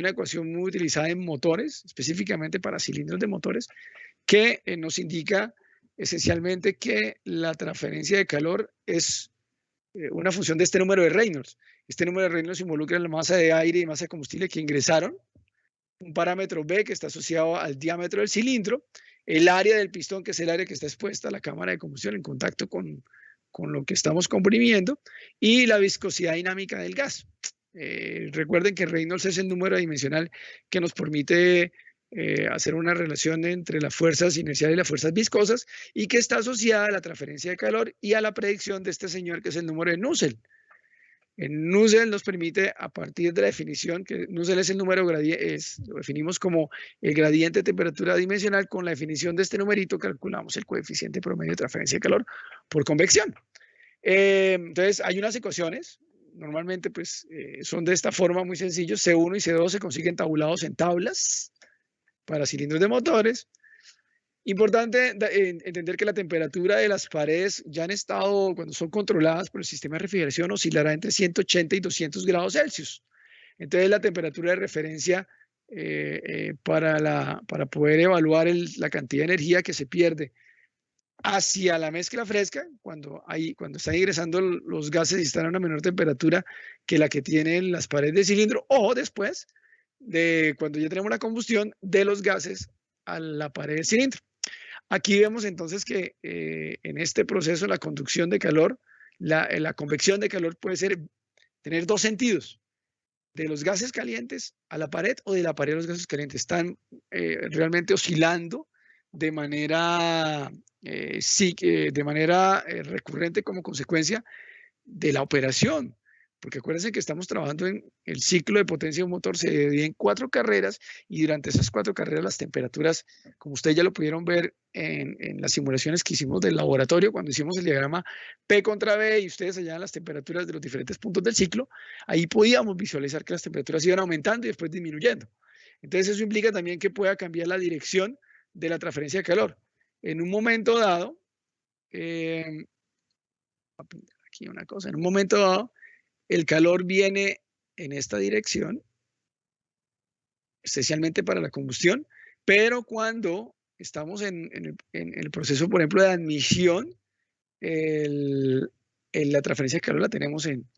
una ecuación muy utilizada en motores, específicamente para cilindros de motores, que nos indica esencialmente que la transferencia de calor es una función de este número de Reynolds. Este número de Reynolds involucra la masa de aire y masa de combustible que ingresaron, un parámetro B que está asociado al diámetro del cilindro, el área del pistón, que es el área que está expuesta a la cámara de combustión en contacto con lo que estamos comprimiendo, y la viscosidad dinámica del gas. Recuerden que Reynolds es el número dimensional que nos permite hacer una relación entre las fuerzas inerciales y las fuerzas viscosas, y que está asociada a la transferencia de calor y a la predicción de este señor, que es el número de Nusselt. En Nusselt nos permite, a partir de la definición, que Nusselt es el número gradiente, lo definimos como el gradiente de temperatura dimensional, con la definición de este numerito calculamos el coeficiente promedio de transferencia de calor por convección. Entonces, hay unas ecuaciones, normalmente pues son de esta forma, muy sencillos. C1 y C2 se consiguen tabulados en tablas para cilindros de motores. Importante entender que la temperatura de las paredes ya han estado, cuando son controladas por el sistema de refrigeración, oscilará entre 180 y 200 grados Celsius. Entonces, la temperatura de referencia para poder evaluar la cantidad de energía que se pierde hacia la mezcla fresca, cuando están ingresando los gases y están a una menor temperatura que la que tienen las paredes de cilindro, o después de cuando ya tenemos la combustión de los gases a la pared del cilindro. Aquí vemos entonces que en este proceso la conducción de calor, la convección de calor puede tener dos sentidos: de los gases calientes a la pared o de la pared a los gases calientes. Están realmente oscilando de manera recurrente como consecuencia de la operación. Porque acuérdense que estamos trabajando en el ciclo de potencia de un motor, se divide en 4 carreras, y durante esas 4 carreras las temperaturas, como ustedes ya lo pudieron ver en las simulaciones que hicimos del laboratorio, cuando hicimos el diagrama P contra B y ustedes hallaban las temperaturas de los diferentes puntos del ciclo, ahí podíamos visualizar que las temperaturas iban aumentando y después disminuyendo. Entonces eso implica también que pueda cambiar la dirección de la transferencia de calor. En un momento dado, aquí una cosa, en un momento dado, el calor viene en esta dirección, esencialmente para la combustión, pero cuando estamos en el proceso, por ejemplo, de admisión, la transferencia de calor la tenemos en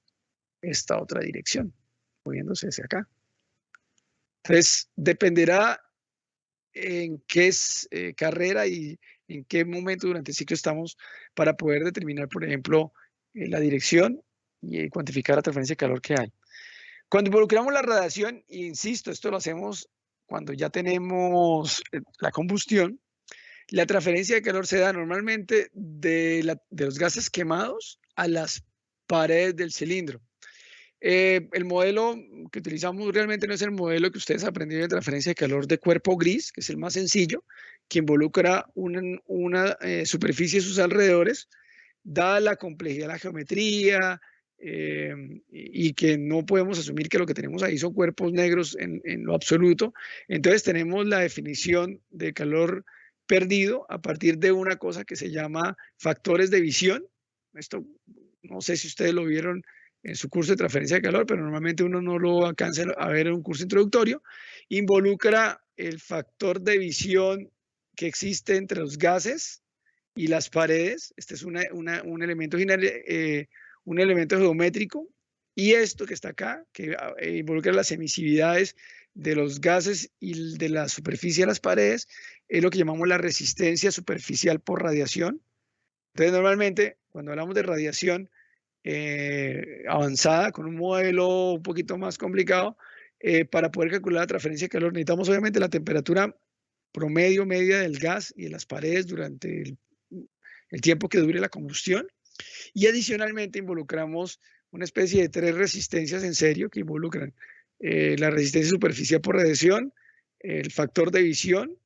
esta otra dirección, moviéndose hacia acá. Entonces, dependerá en qué carrera y en qué momento durante el ciclo estamos para poder determinar, por ejemplo, la dirección y cuantificar la transferencia de calor que hay. Cuando involucramos la radiación, e insisto, esto lo hacemos cuando ya tenemos la combustión, la transferencia de calor se da normalmente de los gases quemados a las paredes del cilindro. El modelo que utilizamos realmente no es el modelo que ustedes aprendieron de transferencia de calor de cuerpo gris, que es el más sencillo, que involucra una superficie y sus alrededores, dada la complejidad de la geometría, y que no podemos asumir que lo que tenemos ahí son cuerpos negros en lo absoluto. Entonces tenemos la definición de calor perdido a partir de una cosa que se llama factores de visión. Esto no sé si ustedes lo vieron en su curso de transferencia de calor, pero normalmente uno no lo alcanza a ver en un curso introductorio. Involucra el factor de visión que existe entre los gases y las paredes. Este es un elemento un elemento geométrico, y esto que está acá, que involucra las emisividades de los gases y de la superficie de las paredes, es lo que llamamos la resistencia superficial por radiación. Entonces, normalmente, cuando hablamos de radiación avanzada, con un modelo un poquito más complicado, para poder calcular la transferencia de calor, necesitamos obviamente la temperatura promedio media del gas y de las paredes durante el tiempo que dure la combustión. Y adicionalmente involucramos una especie de 3 resistencias en serio que involucran la resistencia superficial por radiación, el factor de visión,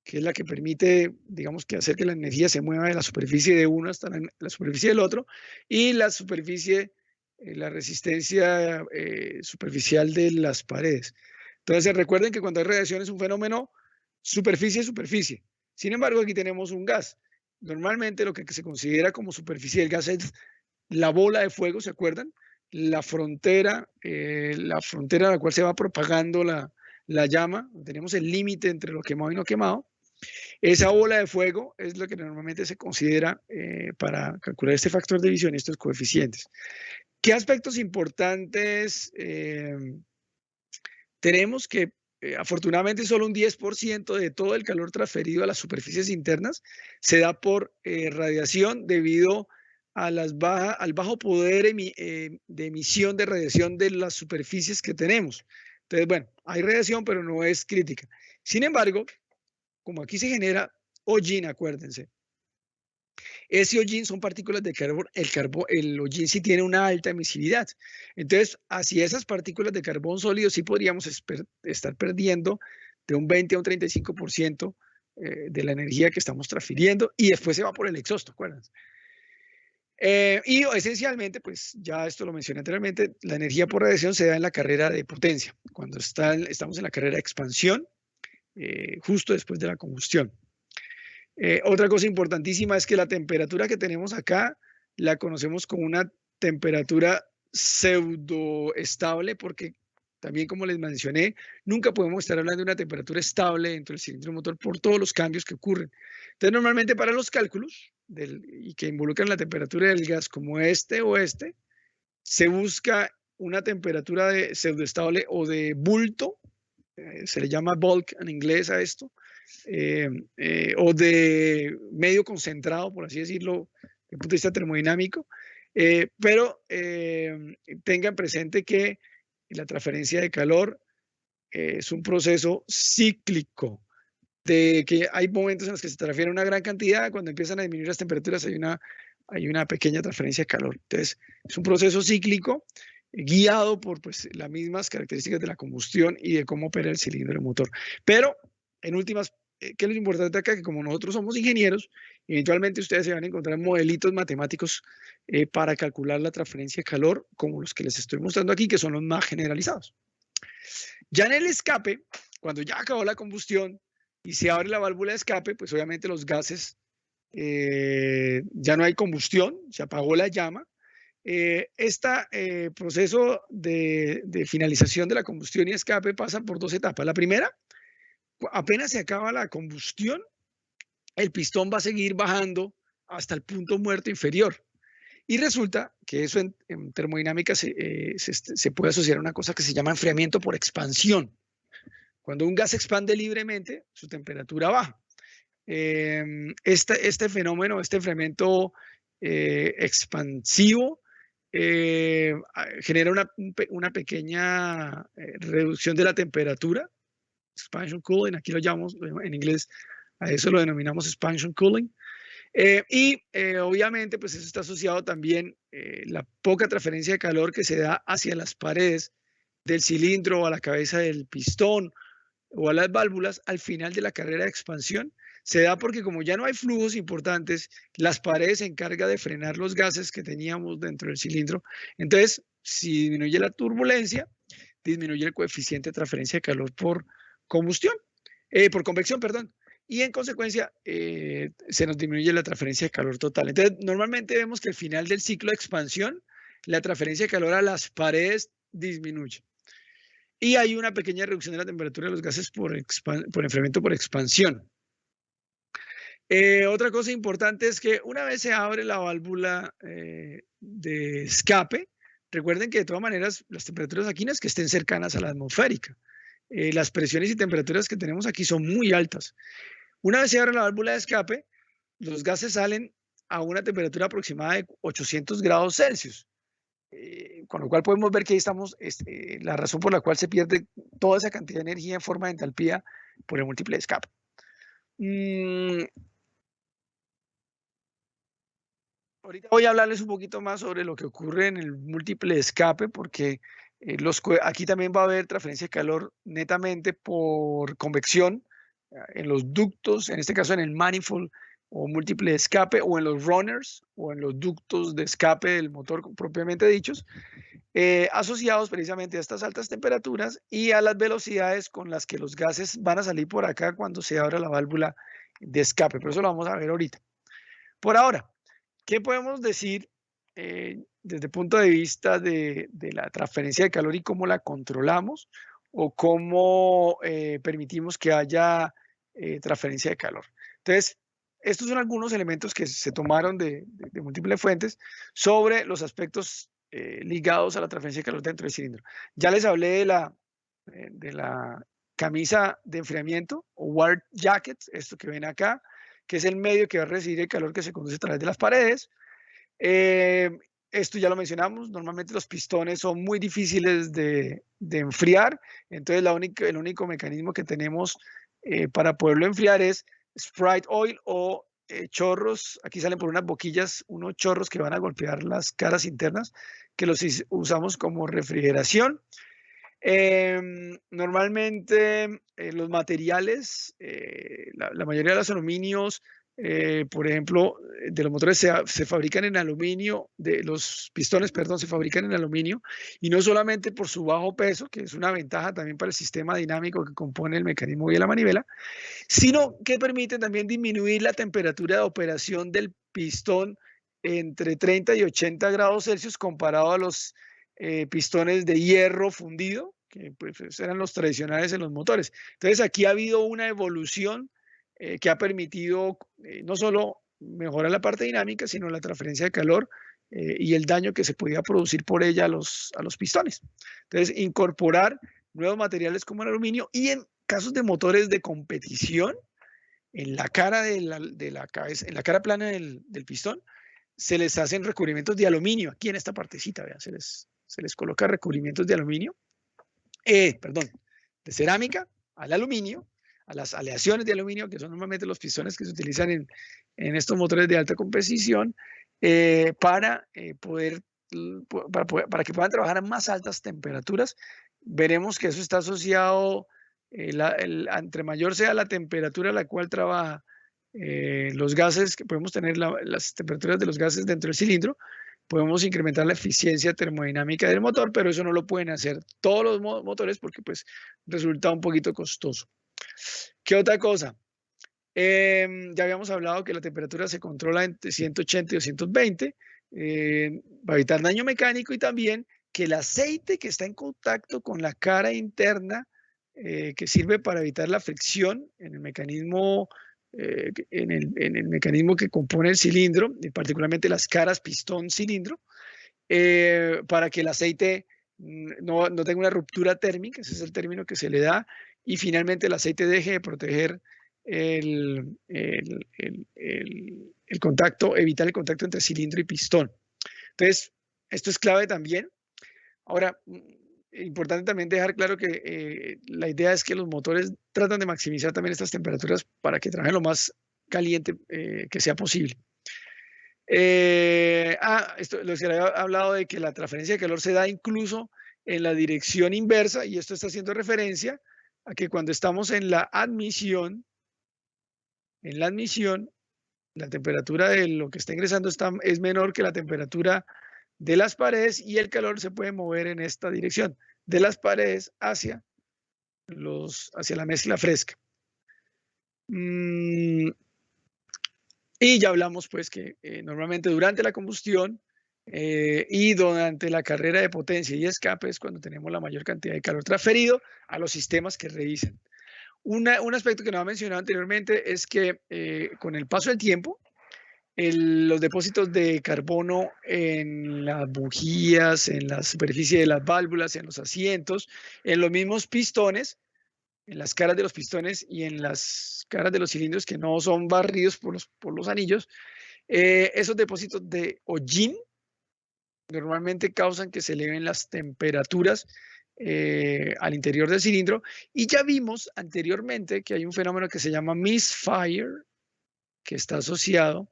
que es la que permite, digamos, que hacer que la energía se mueva de la superficie de uno hasta la superficie del otro, y la superficie, la resistencia superficial de las paredes. Entonces, recuerden que cuando hay radiación es un fenómeno superficie-superficie. Sin embargo, aquí tenemos un gas. Normalmente lo que se considera como superficie del gas es la bola de fuego, ¿se acuerdan? La frontera a la cual se va propagando la llama, tenemos el límite entre lo quemado y no quemado. Esa bola de fuego es lo que normalmente se considera para calcular este factor de división y estos coeficientes. ¿Qué aspectos importantes tenemos? Que afortunadamente solo un 10% de todo el calor transferido a las superficies internas se da por radiación debido a al bajo poder de emisión de radiación de las superficies que tenemos. Entonces, bueno, hay radiación, pero no es crítica. Sin embargo, como aquí se genera hollín, acuérdense, ese hollín son partículas de carbón. El hollín sí tiene una alta emisividad. Entonces, hacia esas partículas de carbón sólido sí podríamos estar perdiendo de un 20 a un 35% de la energía que estamos transfiriendo y después se va por el exhausto, ¿acuerdas? Y esencialmente, pues ya esto lo mencioné anteriormente, la energía por radiación se da en la carrera de potencia, cuando estamos en la carrera de expansión, justo después de la combustión. Otra cosa importantísima es que la temperatura que tenemos acá la conocemos como una temperatura pseudoestable, porque también, como les mencioné, nunca podemos estar hablando de una temperatura estable dentro del cilindro motor por todos los cambios que ocurren. Entonces, normalmente para los cálculos y que involucran la temperatura del gas como este o este, se busca una temperatura de pseudoestable o de bulto, se le llama bulk en inglés a esto, o de medio concentrado, por así decirlo, desde el punto de vista termodinámico, pero tengan presente que la transferencia de calor es un proceso cíclico, de que hay momentos en los que se transfiere una gran cantidad, cuando empiezan a disminuir las temperaturas hay una pequeña transferencia de calor. Entonces, es un proceso cíclico guiado por pues, las mismas características de la combustión y de cómo opera el cilindro del motor. Pero, en últimas, ¿qué es lo importante acá? Que como nosotros somos ingenieros, eventualmente ustedes se van a encontrar modelitos matemáticos para calcular la transferencia de calor, como los que les estoy mostrando aquí, que son los más generalizados. Ya en el escape, cuando ya acabó la combustión y se abre la válvula de escape, pues obviamente los gases, ya no hay combustión, se apagó la llama. Este proceso de finalización de la combustión y escape pasa por dos etapas. La primera, apenas se acaba la combustión, el pistón va a seguir bajando hasta el punto muerto inferior. Y resulta que eso en termodinámica se puede asociar a una cosa que se llama enfriamiento por expansión. Cuando un gas expande libremente, su temperatura baja. Este fenómeno, este enfriamiento expansivo, genera una pequeña reducción de la temperatura, expansion cooling, aquí lo llamamos en inglés, a eso lo denominamos expansion cooling. Obviamente, pues eso está asociado también la poca transferencia de calor que se da hacia las paredes del cilindro o a la cabeza del pistón o a las válvulas al final de la carrera de expansión. Se da porque como ya no hay flujos importantes, las paredes se encargan de frenar los gases que teníamos dentro del cilindro. Entonces, si disminuye la turbulencia, disminuye el coeficiente de transferencia de calor por combustión, por convección, perdón. Y en consecuencia, se nos disminuye la transferencia de calor total. Entonces, normalmente vemos que al final del ciclo de expansión, la transferencia de calor a las paredes disminuye. Y hay una pequeña reducción de la temperatura de los gases por enfriamiento por expansión. Otra cosa importante es que una vez se abre la válvula de escape, recuerden que de todas maneras las temperaturas aquí no es que estén cercanas a la atmosférica. Las presiones y temperaturas que tenemos aquí son muy altas. Una vez se abre la válvula de escape, los gases salen a una temperatura aproximada de 800 grados Celsius. Con lo cual podemos ver que ahí estamos, la razón por la cual se pierde toda esa cantidad de energía en forma de entalpía por el múltiple de escape. Ahorita voy a hablarles un poquito más sobre lo que ocurre en el múltiple de escape, porque aquí también va a haber transferencia de calor netamente por convección en los ductos, en este caso en el manifold o múltiple de escape, o en los runners, o en los ductos de escape del motor propiamente dichos, asociados precisamente a estas altas temperaturas y a las velocidades con las que los gases van a salir por acá cuando se abra la válvula de escape. Pero eso lo vamos a ver ahorita. Por ahora, ¿qué podemos decir desde el punto de vista de la transferencia de calor y cómo la controlamos? o cómo permitimos que haya transferencia de calor. Entonces, estos son algunos elementos que se tomaron de múltiples fuentes sobre los aspectos ligados a la transferencia de calor dentro del cilindro. Ya les hablé de la camisa de enfriamiento o water jacket, esto que ven acá, que es el medio que va a recibir el calor que se conduce a través de las paredes. Esto ya lo mencionamos, normalmente los pistones son muy difíciles de enfriar, entonces el único mecanismo que tenemos para poderlo enfriar es Sprite Oil o chorros. Aquí salen por unas boquillas unos chorros que van a golpear las caras internas, que los usamos como refrigeración. Normalmente los materiales, la mayoría de los aluminios, por ejemplo, de los motores se fabrican en aluminio, de los pistones, perdón, se fabrican en aluminio, y no solamente por su bajo peso, que es una ventaja también para el sistema dinámico que compone el mecanismo y la manivela, sino que permiten también disminuir la temperatura de operación del pistón entre 30 y 80 grados Celsius comparado a los pistones de hierro fundido, que pues eran los tradicionales en los motores. Entonces aquí ha habido una evolución que ha permitido no solo mejorar la parte dinámica, sino la transferencia de calor y el daño que se podía producir por ella a los pistones. Entonces, incorporar nuevos materiales como el aluminio y en casos de motores de competición, en la cara de la cabeza, en la cara plana del pistón, se les hacen recubrimientos de aluminio. Aquí en esta partecita, vean, se les coloca recubrimientos de aluminio, perdón, de cerámica al aluminio, a las aleaciones de aluminio, que son normalmente los pistones que se utilizan en estos motores de alta competición, para que puedan trabajar a más altas temperaturas. Veremos que eso está asociado, entre mayor sea la temperatura a la cual trabaja los gases, que podemos tener las temperaturas de los gases dentro del cilindro, podemos incrementar la eficiencia termodinámica del motor, pero eso no lo pueden hacer todos los motores porque pues resulta un poquito costoso. ¿Qué otra cosa? Ya habíamos hablado que la temperatura se controla entre 180 y 220 para evitar daño mecánico, y también que el aceite que está en contacto con la cara interna, que sirve para evitar la fricción en el mecanismo, en el mecanismo que compone el cilindro, y particularmente las caras pistón-cilindro, para que el aceite no tenga una ruptura térmica, ese es el término que se le da, y finalmente el aceite deje de proteger el contacto, evitar el contacto entre cilindro y pistón. Entonces, esto es clave también. Ahora, importante también dejar claro que la idea es que los motores tratan de maximizar también estas temperaturas para que trabajen lo más caliente que sea posible. Esto les había hablado de que la transferencia de calor se da incluso en la dirección inversa, y esto está haciendo referencia a que cuando estamos en la admisión, la temperatura de lo que está ingresando es menor que la temperatura de las paredes, y el calor se puede mover en esta dirección, de las paredes hacia la mezcla fresca. Y ya hablamos pues que normalmente durante la combustión y durante la carrera de potencia y escape es cuando tenemos la mayor cantidad de calor transferido a los sistemas que revisan. Un aspecto que no ha mencionado anteriormente es que con el paso del tiempo, los depósitos de carbono en las bujías, en la superficie de las válvulas, en los asientos, en los mismos pistones, en las caras de los pistones y en las caras de los cilindros que no son barridos por los anillos, esos depósitos de hollín normalmente causan que se eleven las temperaturas al interior del cilindro, y ya vimos anteriormente que hay un fenómeno que se llama misfire, que está asociado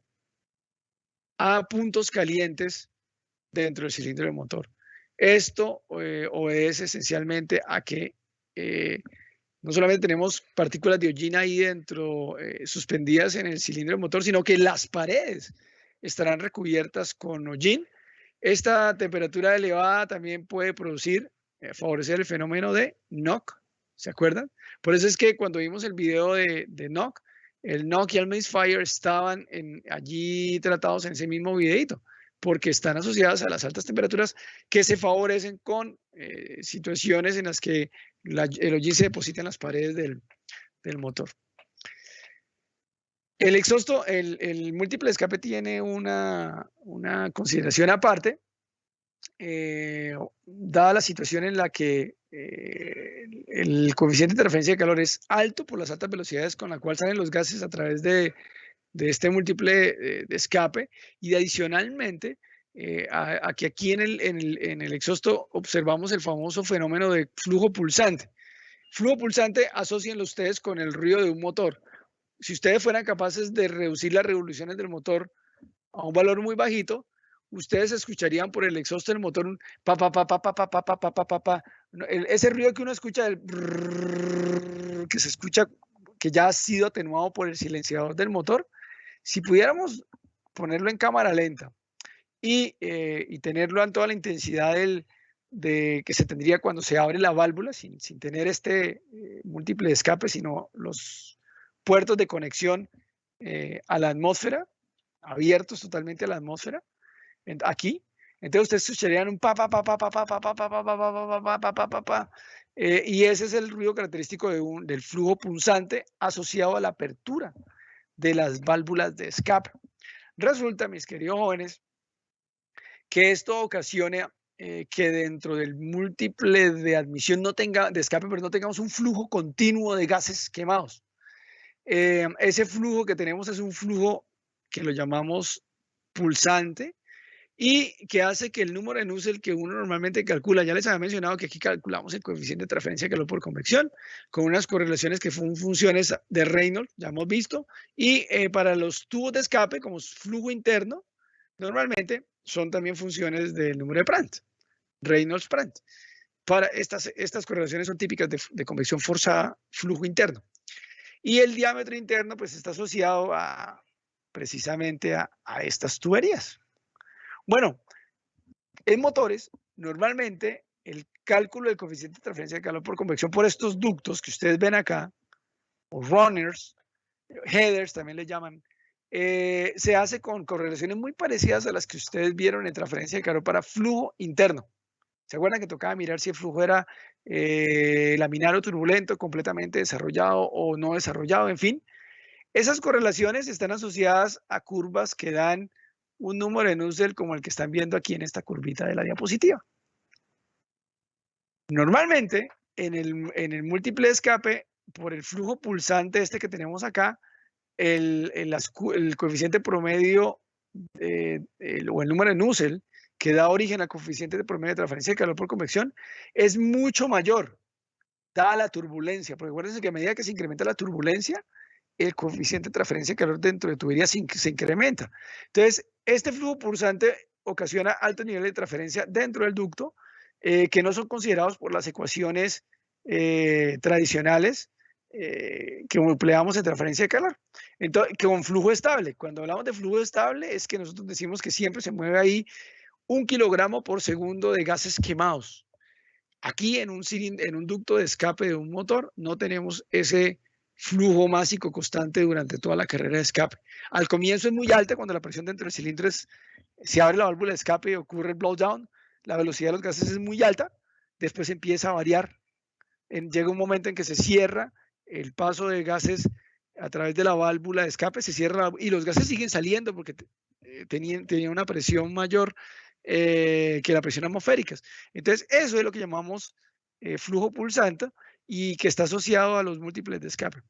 a puntos calientes dentro del cilindro del motor. Esto obedece esencialmente a que no solamente tenemos partículas de hollín ahí dentro, suspendidas en el cilindro del motor, sino que las paredes estarán recubiertas con hollín. Esta temperatura elevada también puede favorecer el fenómeno de knock, ¿se acuerdan? Por eso es que cuando vimos el video de knock, el knock y el misfire estaban allí tratados en ese mismo videito, porque están asociadas a las altas temperaturas que se favorecen con situaciones en las que el hollín se deposita en las paredes del motor. El exhausto, el múltiple de escape tiene una consideración aparte, dada la situación en la que el coeficiente de transferencia de calor es alto por las altas velocidades con la cual salen los gases a través de este múltiple de escape, y adicionalmente aquí en el exhausto observamos el famoso fenómeno de flujo pulsante. Flujo pulsante, asócienlo ustedes con el ruido de un motor. Si ustedes fueran capaces de reducir las revoluciones del motor a un valor muy bajito, ustedes escucharían por el exhausto del motor un pa pa pa pa pa pa pa pa pa pa pa pa. Ese ruido que uno escucha, el brrr, que se escucha, que ya ha sido atenuado por el silenciador del motor. Si pudiéramos ponerlo en cámara lenta y tenerlo en toda la intensidad que se tendría cuando se abre la válvula, sin tener este múltiple de escape, sino los puertos de conexión a la atmósfera, abiertos totalmente a la atmósfera, aquí. Entonces ustedes escucharían un pa pa pa pa pa pa pa pa pa pa pa pa pa pa pa, y ese es el ruido característico del flujo pulsante asociado a la apertura de las válvulas de escape. Resulta, mis queridos jóvenes, que esto ocasiona que dentro del múltiple de admisión de escape, pero no tengamos un flujo continuo de gases quemados. Ese flujo que tenemos es un flujo que lo llamamos pulsante y que hace que el número de Nusselt que uno normalmente calcula, ya les había mencionado que aquí calculamos el coeficiente de transferencia de calor por convección con unas correlaciones que son funciones de Reynolds, ya hemos visto, y para los tubos de escape como flujo interno, normalmente son también funciones del número de Prandtl, Reynolds-Prandtl. Para estas correlaciones son típicas de convección forzada, flujo interno. Y el diámetro interno pues está asociado precisamente a estas tuberías. Bueno, en motores, normalmente el cálculo del coeficiente de transferencia de calor por convección por estos ductos que ustedes ven acá, o runners, headers también le llaman, se hace con correlaciones muy parecidas a las que ustedes vieron en transferencia de calor para flujo interno. ¿Se acuerdan que tocaba mirar si el flujo era laminar o turbulento, completamente desarrollado o no desarrollado? En fin, esas correlaciones están asociadas a curvas que dan un número de Nusselt como el que están viendo aquí en esta curvita de la diapositiva. Normalmente, en el múltiple de escape, por el flujo pulsante este que tenemos acá, el coeficiente promedio o el número de Nusselt que da origen al coeficiente de promedio de transferencia de calor por convección es mucho mayor, dada la turbulencia, porque acuérdense que a medida que se incrementa la turbulencia, el coeficiente de transferencia de calor dentro de tubería se incrementa. Entonces, este flujo pulsante ocasiona altos niveles de transferencia dentro del ducto que no son considerados por las ecuaciones tradicionales que empleamos en transferencia de calor. Entonces, con flujo estable. Cuando hablamos de flujo estable es que nosotros decimos que siempre se mueve ahí 1 kilogramo por segundo de gases quemados. Aquí en un ducto de escape de un motor no tenemos ese flujo másico constante durante toda la carrera de escape. Al comienzo es muy alta cuando la presión dentro del cilindro se abre la válvula de escape y ocurre el blowdown, la velocidad de los gases es muy alta, después empieza a variar, llega un momento en que se cierra el paso de gases a través de la válvula de escape, se cierra y los gases siguen saliendo porque tenían una presión mayor que la presión atmosférica. Entonces, eso es lo que llamamos flujo pulsante y que está asociado a los múltiples de escape.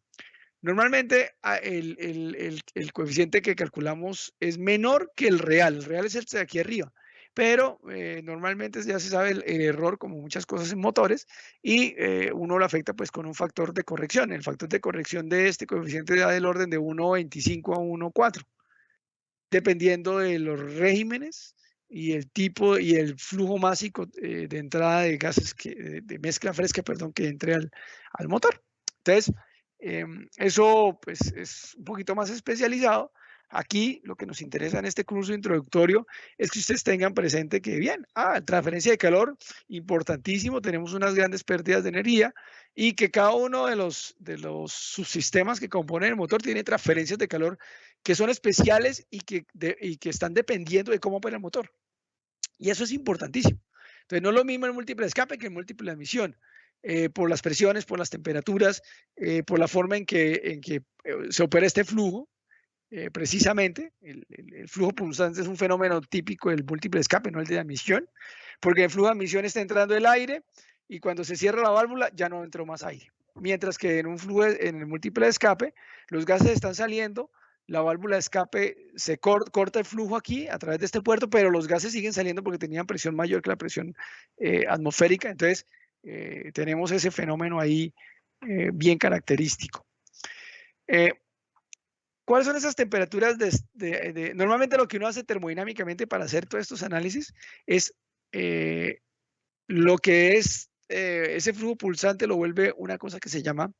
Normalmente el coeficiente que calculamos es menor que el real es el de aquí arriba, pero normalmente ya se sabe el error como muchas cosas en motores y uno lo afecta pues con un factor de corrección. El factor de corrección de este coeficiente da del orden de 1.25 a 1.4, dependiendo de los regímenes y el tipo y el flujo másico de entrada de gases, de mezcla fresca, perdón, que entre al motor. Entonces, eso pues es un poquito más especializado. Aquí lo que nos interesa en este curso introductorio es que ustedes tengan presente que bien, transferencia de calor, importantísimo, tenemos unas grandes pérdidas de energía y que cada uno de los subsistemas que componen el motor tiene transferencias de calor que son especiales y que están dependiendo de cómo opera el motor. Y eso es importantísimo. Entonces, no es lo mismo el múltiple de escape que el múltiple de admisión. por las presiones, por las temperaturas, por la forma en que se opera este flujo. Precisamente, el flujo pulsante es un fenómeno típico del múltiple escape, no el de admisión, porque el flujo de admisión está entrando el aire y cuando se cierra la válvula ya no entró más aire. Mientras que en un flujo, en el múltiple escape, los gases están saliendo, la válvula de escape se corta el flujo aquí a través de este puerto, pero los gases siguen saliendo porque tenían presión mayor que la presión atmosférica. Entonces, tenemos ese fenómeno ahí bien característico. ¿Cuáles son esas temperaturas? Normalmente lo que uno hace termodinámicamente para hacer todos estos análisis es lo que es ese flujo pulsante lo vuelve una cosa que se llama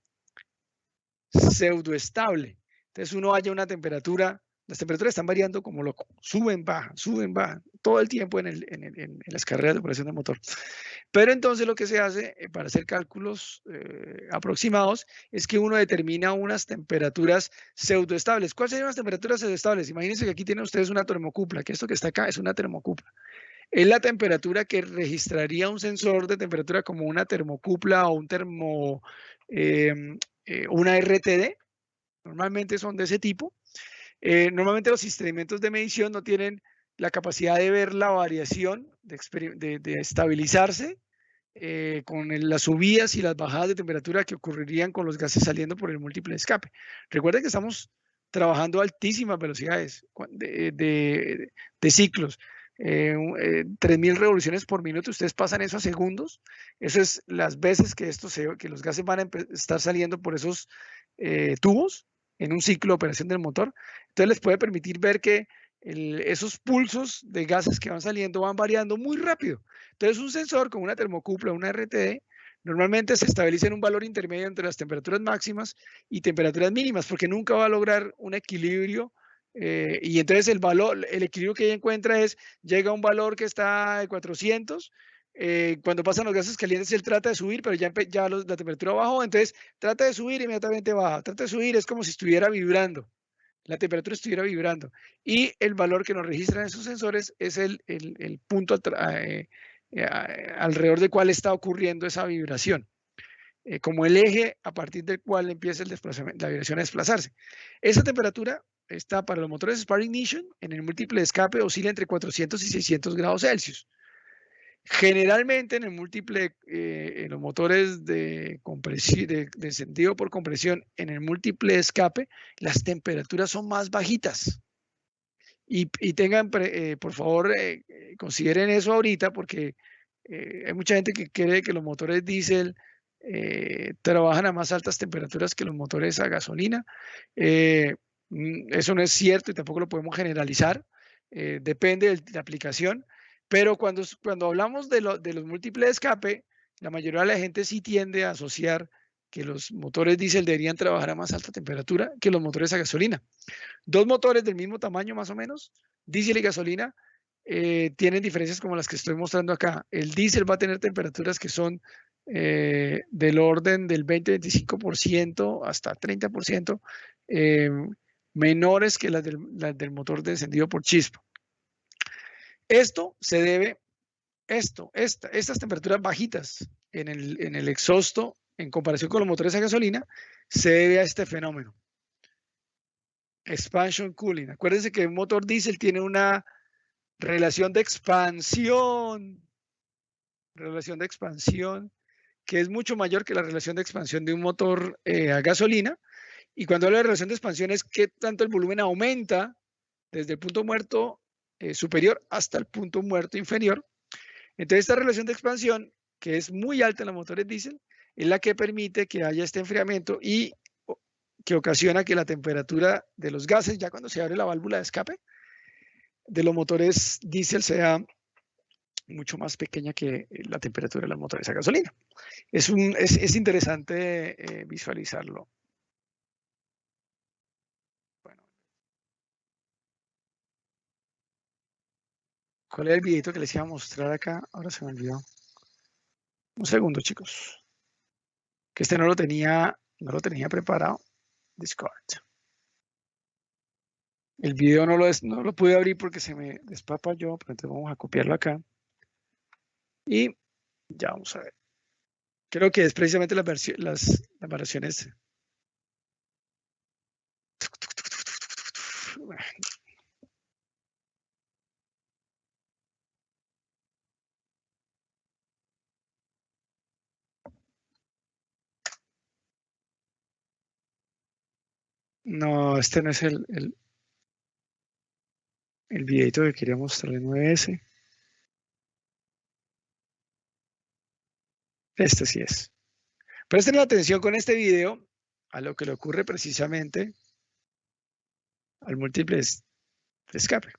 pseudoestable. Entonces uno halla una temperatura, las temperaturas están variando como loco, suben, bajan, todo el tiempo en las carreras de operación de motor. Pero entonces lo que se hace para hacer cálculos aproximados es que uno determina unas temperaturas pseudoestables. ¿Cuáles serían las temperaturas pseudoestables? Imagínense que aquí tienen ustedes una termocupla, que esto que está acá es una termocupla. Es la temperatura que registraría un sensor de temperatura como una termocupla o una RTD. Normalmente son de ese tipo. Normalmente los instrumentos de medición no tienen la capacidad de ver la variación, de estabilizarse con las subidas y las bajadas de temperatura que ocurrirían con los gases saliendo por el múltiple escape. Recuerden que estamos trabajando a altísimas velocidades de ciclos. 3.000 revoluciones por minuto, ustedes pasan eso a segundos, eso es las veces que, que los gases van a estar saliendo por esos tubos en un ciclo de operación del motor. Entonces les puede permitir ver que esos pulsos de gases que van saliendo van variando muy rápido. Entonces un sensor con una termocupla, una RTD, normalmente se estabiliza en un valor intermedio entre las temperaturas máximas y temperaturas mínimas, porque nunca va a lograr un equilibrio. Y entonces el equilibrio que ella encuentra llega a un valor que está de 400. Cuando pasan los gases calientes, él trata de subir, pero ya la temperatura bajó, entonces trata de subir, inmediatamente baja. Trata de subir, es como si estuviera vibrando. La temperatura estuviera vibrando. Y el valor que nos registran esos sensores es el punto alrededor del cual está ocurriendo esa vibración. Como el eje a partir del cual empieza la vibración a desplazarse. Esa temperatura está para los motores Spark Ignition en el múltiple de escape oscila entre 400 y 600 grados Celsius. Generalmente en el múltiple, en los motores de encendido por compresión, en el múltiple de escape, las temperaturas son más bajitas. Y tengan, por favor, consideren eso ahorita porque hay mucha gente que cree que los motores diésel trabajan a más altas temperaturas que los motores a gasolina. Eso no es cierto y tampoco lo podemos generalizar. Depende de la aplicación. Pero cuando hablamos de los múltiples de escape, la mayoría de la gente sí tiende a asociar que los motores diésel deberían trabajar a más alta temperatura que los motores a gasolina. Dos motores del mismo tamaño más o menos, diésel y gasolina, tienen diferencias como las que estoy mostrando acá. El diésel va a tener temperaturas que son del orden del 20-25% hasta 30% menores que las del motor de encendido por chispa. Esto se debe, estas temperaturas bajitas en el exhausto en comparación con los motores a gasolina, se debe a este fenómeno. Expansion cooling. Acuérdense que un motor diésel tiene una relación de expansión que es mucho mayor que la relación de expansión de un motor a gasolina. Y cuando hablo de relación de expansión es que tanto el volumen aumenta desde el punto muerto superior hasta el punto muerto inferior. Entonces esta relación de expansión, que es muy alta en los motores diésel, es la que permite que haya este enfriamiento y que ocasiona que la temperatura de los gases, ya cuando se abre la válvula de escape de los motores diésel, sea mucho más pequeña que la temperatura de los motores a gasolina. Es interesante visualizarlo. Bueno. ¿Cuál es el videito que les iba a mostrar acá? Ahora se me olvidó. Un segundo, chicos. Que este no lo tenía preparado. Discord. El video no lo pude abrir porque se me despapalló, pero entonces vamos a copiarlo acá. Y ya vamos a ver. Creo que es precisamente las variaciones. No, este no es el videito que quería mostrarle, no es ese. Este sí es. Presten atención con este video a lo que le ocurre precisamente al múltiple de escape.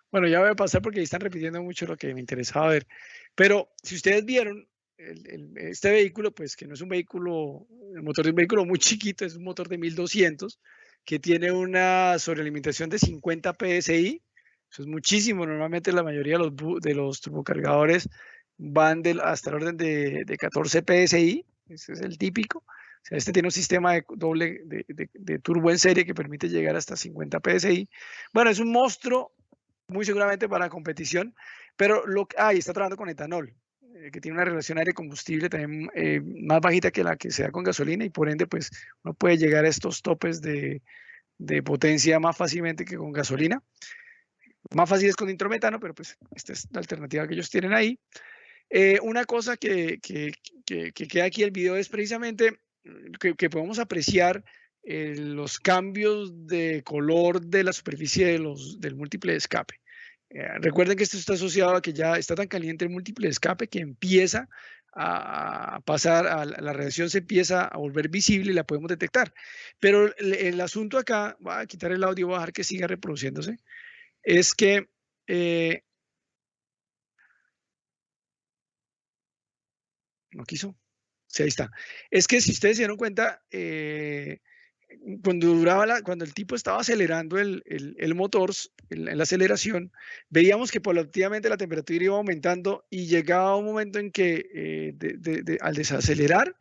Bueno, ya voy a pasar porque ahí están repitiendo mucho lo que me interesaba ver. Pero si ustedes vieron este vehículo, pues que no es un vehículo, el motor de un vehículo muy chiquito, es un motor de 1200 que tiene una sobrealimentación de 50 PSI. Eso es muchísimo. Normalmente la mayoría de los turbocargadores van hasta el orden de 14 PSI. Ese es el típico. O sea, este tiene un sistema de doble de turbo en serie que permite llegar hasta 50 PSI. Bueno, es un monstruo muy seguramente para competición, pero está trabajando con etanol, que tiene una relación aire-combustible también más bajita que la que se da con gasolina y por ende pues uno puede llegar a estos topes de potencia más fácilmente que con gasolina. Más fácil es con nitrometano, pero pues esta es la alternativa que ellos tienen ahí. Una cosa que queda aquí el video es precisamente que podemos apreciar los cambios de color de la superficie del múltiple de escape. Recuerden que esto está asociado a que ya está tan caliente el múltiple de escape que empieza a pasar, la radiación se empieza a volver visible y la podemos detectar. Pero el asunto acá, voy a quitar el audio, voy a dejar que siga reproduciéndose, es que no quiso. Sí, ahí está. Es que si ustedes se dieron cuenta, cuando el tipo estaba acelerando el motor, en la aceleración, veíamos que paulatinamente la temperatura iba aumentando y llegaba un momento en que al desacelerar,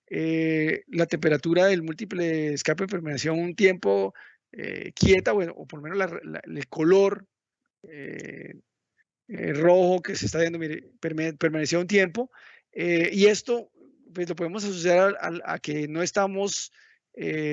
la temperatura del múltiple de escape permanecía un tiempo quieta, bueno, o por lo menos el color eh, rojo que se está viendo, mire, permanecía un tiempo. Y esto pues, lo podemos asociar a que no estamos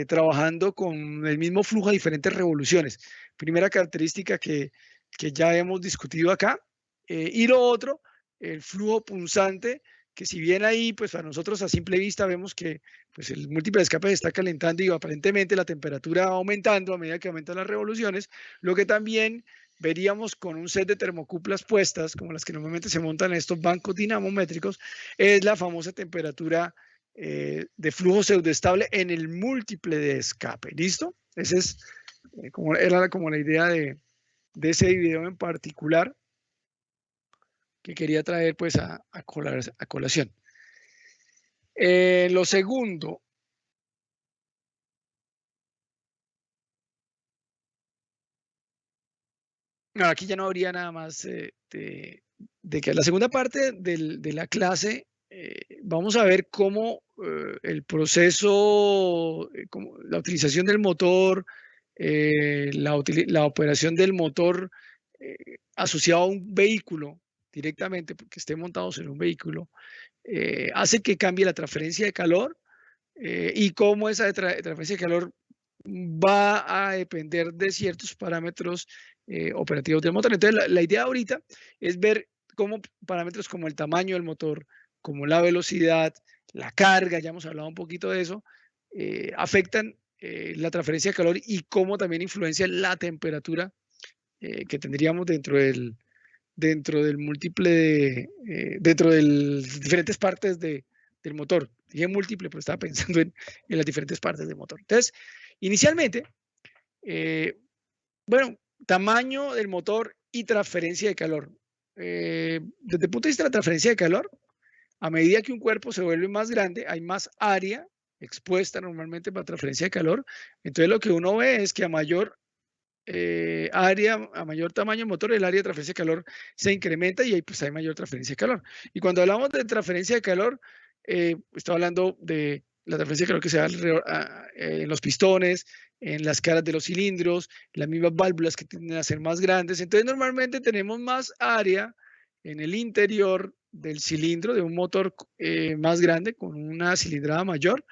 trabajando con el mismo flujo a diferentes revoluciones. Primera característica que ya hemos discutido acá. Y lo otro, el flujo punzante, que si bien ahí, pues a nosotros a simple vista vemos que pues, el múltiple de escape se está calentando y aparentemente la temperatura va aumentando a medida que aumentan las revoluciones, lo que también veríamos con un set de termocuplas puestas, como las que normalmente se montan en estos bancos dinamométricos, es la famosa temperatura de flujo pseudoestable en el múltiple de escape. ¿Listo? Esa es era como la idea de ese video en particular que quería traer pues a colación. Lo segundo, no, aquí ya no habría nada más de que la segunda parte de la clase vamos a ver cómo el proceso, como la utilización del motor, la operación del motor asociado a un vehículo directamente, porque esté montado en un vehículo, hace que cambie la transferencia de calor y cómo esa transferencia de calor va a depender de ciertos parámetros operativos del motor. Entonces, la idea ahorita es ver cómo parámetros como el tamaño del motor, como la velocidad, la carga, ya hemos hablado un poquito de eso, afectan la transferencia de calor y cómo también influencia la temperatura que tendríamos dentro del múltiple, dentro de las diferentes partes del motor. Dije múltiple, pero estaba pensando en las diferentes partes del motor. Entonces, inicialmente, bueno, tamaño del motor y transferencia de calor. Desde el punto de vista de la transferencia de calor, a medida que un cuerpo se vuelve más grande, hay más área expuesta normalmente para transferencia de calor. Entonces, lo que uno ve es que a mayor área, a mayor tamaño del motor, el área de transferencia de calor se incrementa y ahí pues hay mayor transferencia de calor. Y cuando hablamos de transferencia de calor, estoy hablando de la transferencia de calor que se da alrededor, en los pistones, en las caras de los cilindros, las mismas válvulas que tienden a ser más grandes. Entonces normalmente tenemos más área en el interior del cilindro de un motor más grande, con una cilindrada mayor,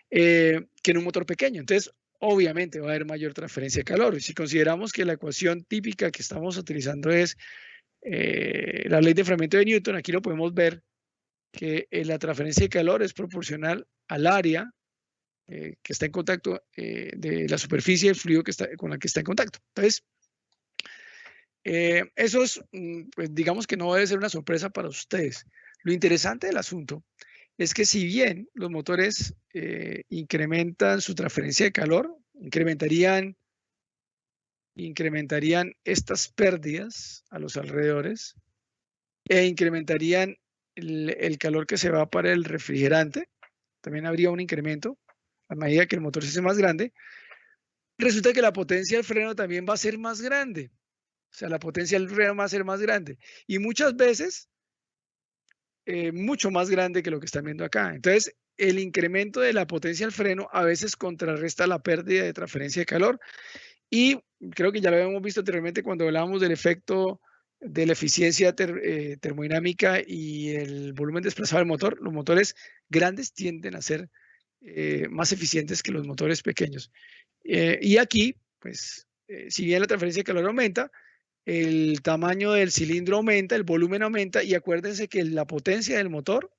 que en un motor pequeño. Entonces, obviamente va a haber mayor transferencia de calor. Y si consideramos que la ecuación típica que estamos utilizando es la ley de enfriamiento de Newton, aquí lo podemos ver que la transferencia de calor es proporcional al área que está en contacto de la superficie del fluido con la que está en contacto. Entonces, eso es, pues digamos que no debe ser una sorpresa para ustedes. Lo interesante del asunto es que si bien los motores incrementan su transferencia de calor, incrementarían estas pérdidas a los alrededores e incrementarían el calor que se va para el refrigerante, también habría un incremento a medida que el motor se hace más grande. Resulta que la potencia del freno también va a ser más grande. O sea, la potencia del freno va a ser más grande. Y muchas veces, mucho más grande que lo que están viendo acá. Entonces, el incremento de la potencia del freno a veces contrarresta la pérdida de transferencia de calor. Y creo que ya lo habíamos visto anteriormente cuando hablábamos del efecto de la eficiencia termodinámica y el volumen desplazado del motor. Los motores grandes tienden a ser más eficientes que los motores pequeños. Y aquí, pues, si bien la transferencia de calor aumenta, el tamaño del cilindro aumenta, el volumen aumenta, y acuérdense que la potencia del motor,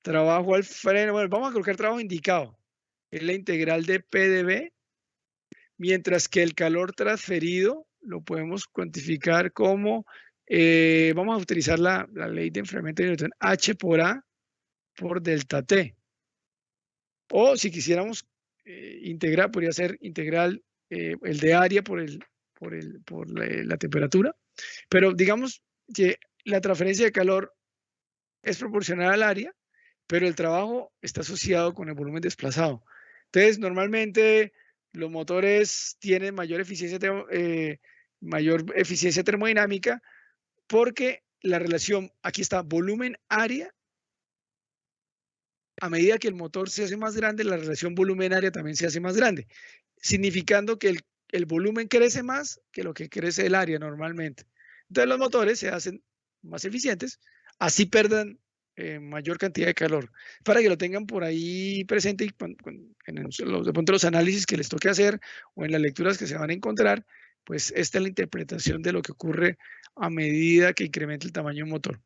trabajo al freno, bueno, vamos a colocar trabajo indicado, es la integral de P de B, mientras que el calor transferido lo podemos cuantificar como, vamos a utilizar la ley de enfriamiento de Newton, H por A por delta T. O si quisiéramos integrar, podría ser integral el de área por la temperatura. Pero digamos que la transferencia de calor es proporcional al área, pero el trabajo está asociado con el volumen desplazado. Entonces, normalmente los motores tienen mayor eficiencia termodinámica porque la relación, aquí está, volumen-área. A medida que el motor se hace más grande, la relación volumen-área también se hace más grande, significando que el volumen crece más que lo que crece el área normalmente. Entonces los motores se hacen más eficientes, así perdan mayor cantidad de calor. Para que lo tengan por ahí presente y de pronto los análisis que les toque hacer o en las lecturas que se van a encontrar, pues esta es la interpretación de lo que ocurre a medida que incrementa el tamaño del motor.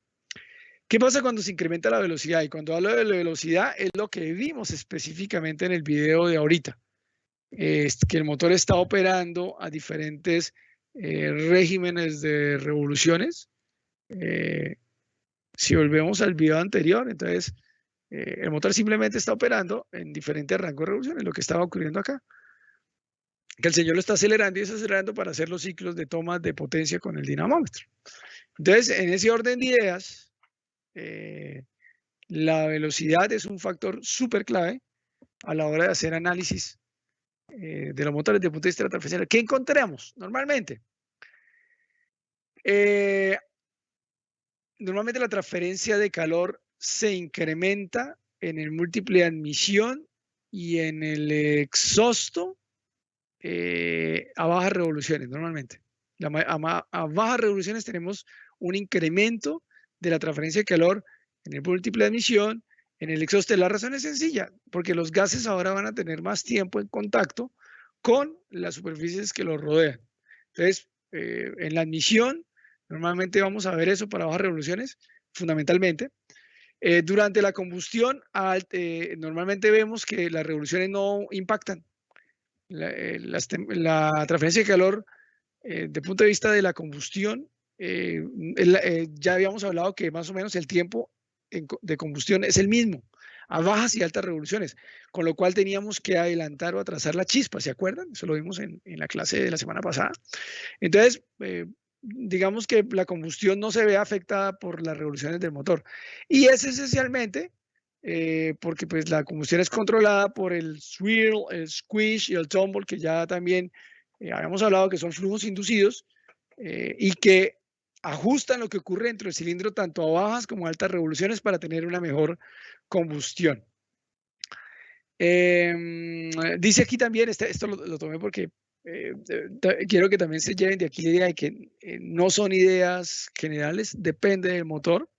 ¿Qué pasa cuando se incrementa la velocidad? Y cuando hablo de la velocidad es lo que vimos específicamente en el video de ahorita. Es que el motor está operando a diferentes regímenes de revoluciones. Si volvemos al video anterior, entonces El motor simplemente está operando en diferentes rangos de revoluciones, lo que estaba ocurriendo acá. Que el señor lo está acelerando y desacelerando para hacer los ciclos de toma de potencia con el dinamómetro. Entonces, en ese orden de ideas, la velocidad es un factor súper clave a la hora de hacer análisis de los motores de punto de vista de la transferencia. ¿Qué encontramos normalmente? Normalmente la transferencia de calor se incrementa en el múltiple de admisión y en el exhausto a bajas revoluciones, normalmente. A bajas revoluciones tenemos un incremento de la transferencia de calor en el múltiple de admisión, en el exhausto. La razón es sencilla, porque los gases ahora van a tener más tiempo en contacto con las superficies que los rodean. Entonces, en la admisión, normalmente vamos a ver eso para bajas revoluciones, fundamentalmente. Durante la combustión, normalmente vemos que las revoluciones no impactan. La transferencia de calor, de punto de vista de la combustión, ya habíamos hablado que más o menos el tiempo de combustión es el mismo, a bajas y altas revoluciones, con lo cual teníamos que adelantar o atrasar la chispa, ¿se acuerdan? Eso lo vimos en la clase de la semana pasada. Entonces, digamos que la combustión no se ve afectada por las revoluciones del motor. Y es esencialmente porque pues, la combustión es controlada por el swirl, el squish y el tumble, que ya también habíamos hablado que son flujos inducidos y que ajustan lo que ocurre dentro del cilindro tanto a bajas como a altas revoluciones para tener una mejor combustión. Dice aquí también, esto lo tomé porque quiero que también se lleven de aquí la idea de que no son ideas generales, depende del motor.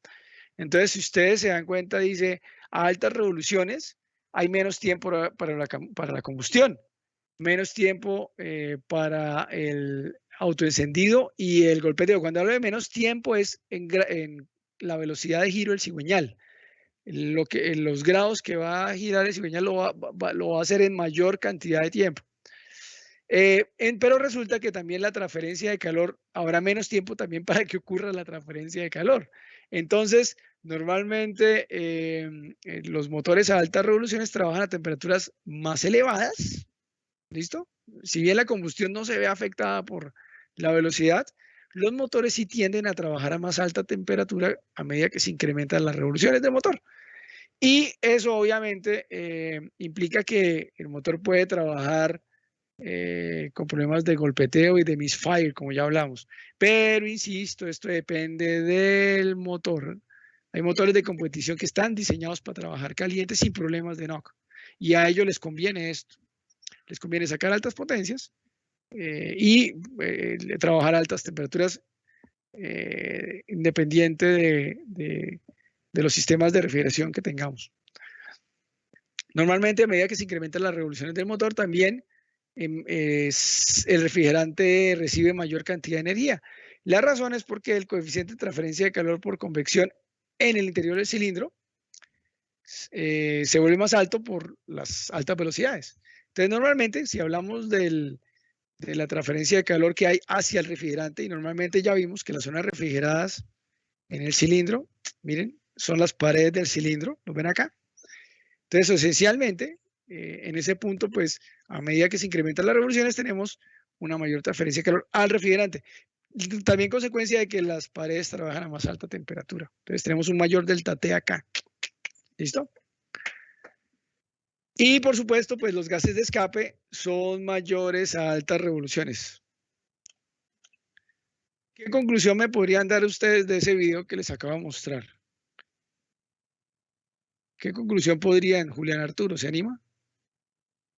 Entonces, si ustedes se dan cuenta, dice, a altas revoluciones hay menos tiempo para la combustión, menos tiempo para el autoencendido y el golpeteo. Cuando hablo de menos tiempo es en la velocidad de giro del cigüeñal. Los grados que va a girar el cigüeñal lo va a hacer en mayor cantidad de tiempo. Pero resulta que también la transferencia de calor, habrá menos tiempo también para que ocurra la transferencia de calor. Entonces, normalmente los motores a altas revoluciones trabajan a temperaturas más elevadas, ¿listo? Si bien la combustión no se ve afectada por la velocidad, los motores sí tienden a trabajar a más alta temperatura a medida que se incrementan las revoluciones del motor. Y eso obviamente implica que el motor puede trabajar con problemas de golpeteo y de misfire, como ya hablamos. Pero insisto, esto depende del motor. Hay motores de competición que están diseñados para trabajar calientes sin problemas de knock. Y a ellos les conviene esto. Les conviene sacar altas potencias y trabajar a altas temperaturas independiente de los sistemas de refrigeración que tengamos. Normalmente, a medida que se incrementan las revoluciones del motor, también el refrigerante recibe mayor cantidad de energía. La razón es porque el coeficiente de transferencia de calor por convección en el interior del cilindro se vuelve más alto por las altas velocidades. Entonces, normalmente, si hablamos de la transferencia de calor que hay hacia el refrigerante, y normalmente ya vimos que las zonas refrigeradas en el cilindro, miren, son las paredes del cilindro, ¿lo ven acá? Entonces, esencialmente, en ese punto, pues, a medida que se incrementan las revoluciones, tenemos una mayor transferencia de calor al refrigerante. También consecuencia de que las paredes trabajan a más alta temperatura. Entonces, tenemos un mayor delta T acá. ¿Listo? Y, por supuesto, pues, los gases de escape son mayores a altas revoluciones. ¿Qué conclusión me podrían dar ustedes de ese video que les acabo de mostrar? ¿Qué conclusión podrían, Julián Arturo, se anima?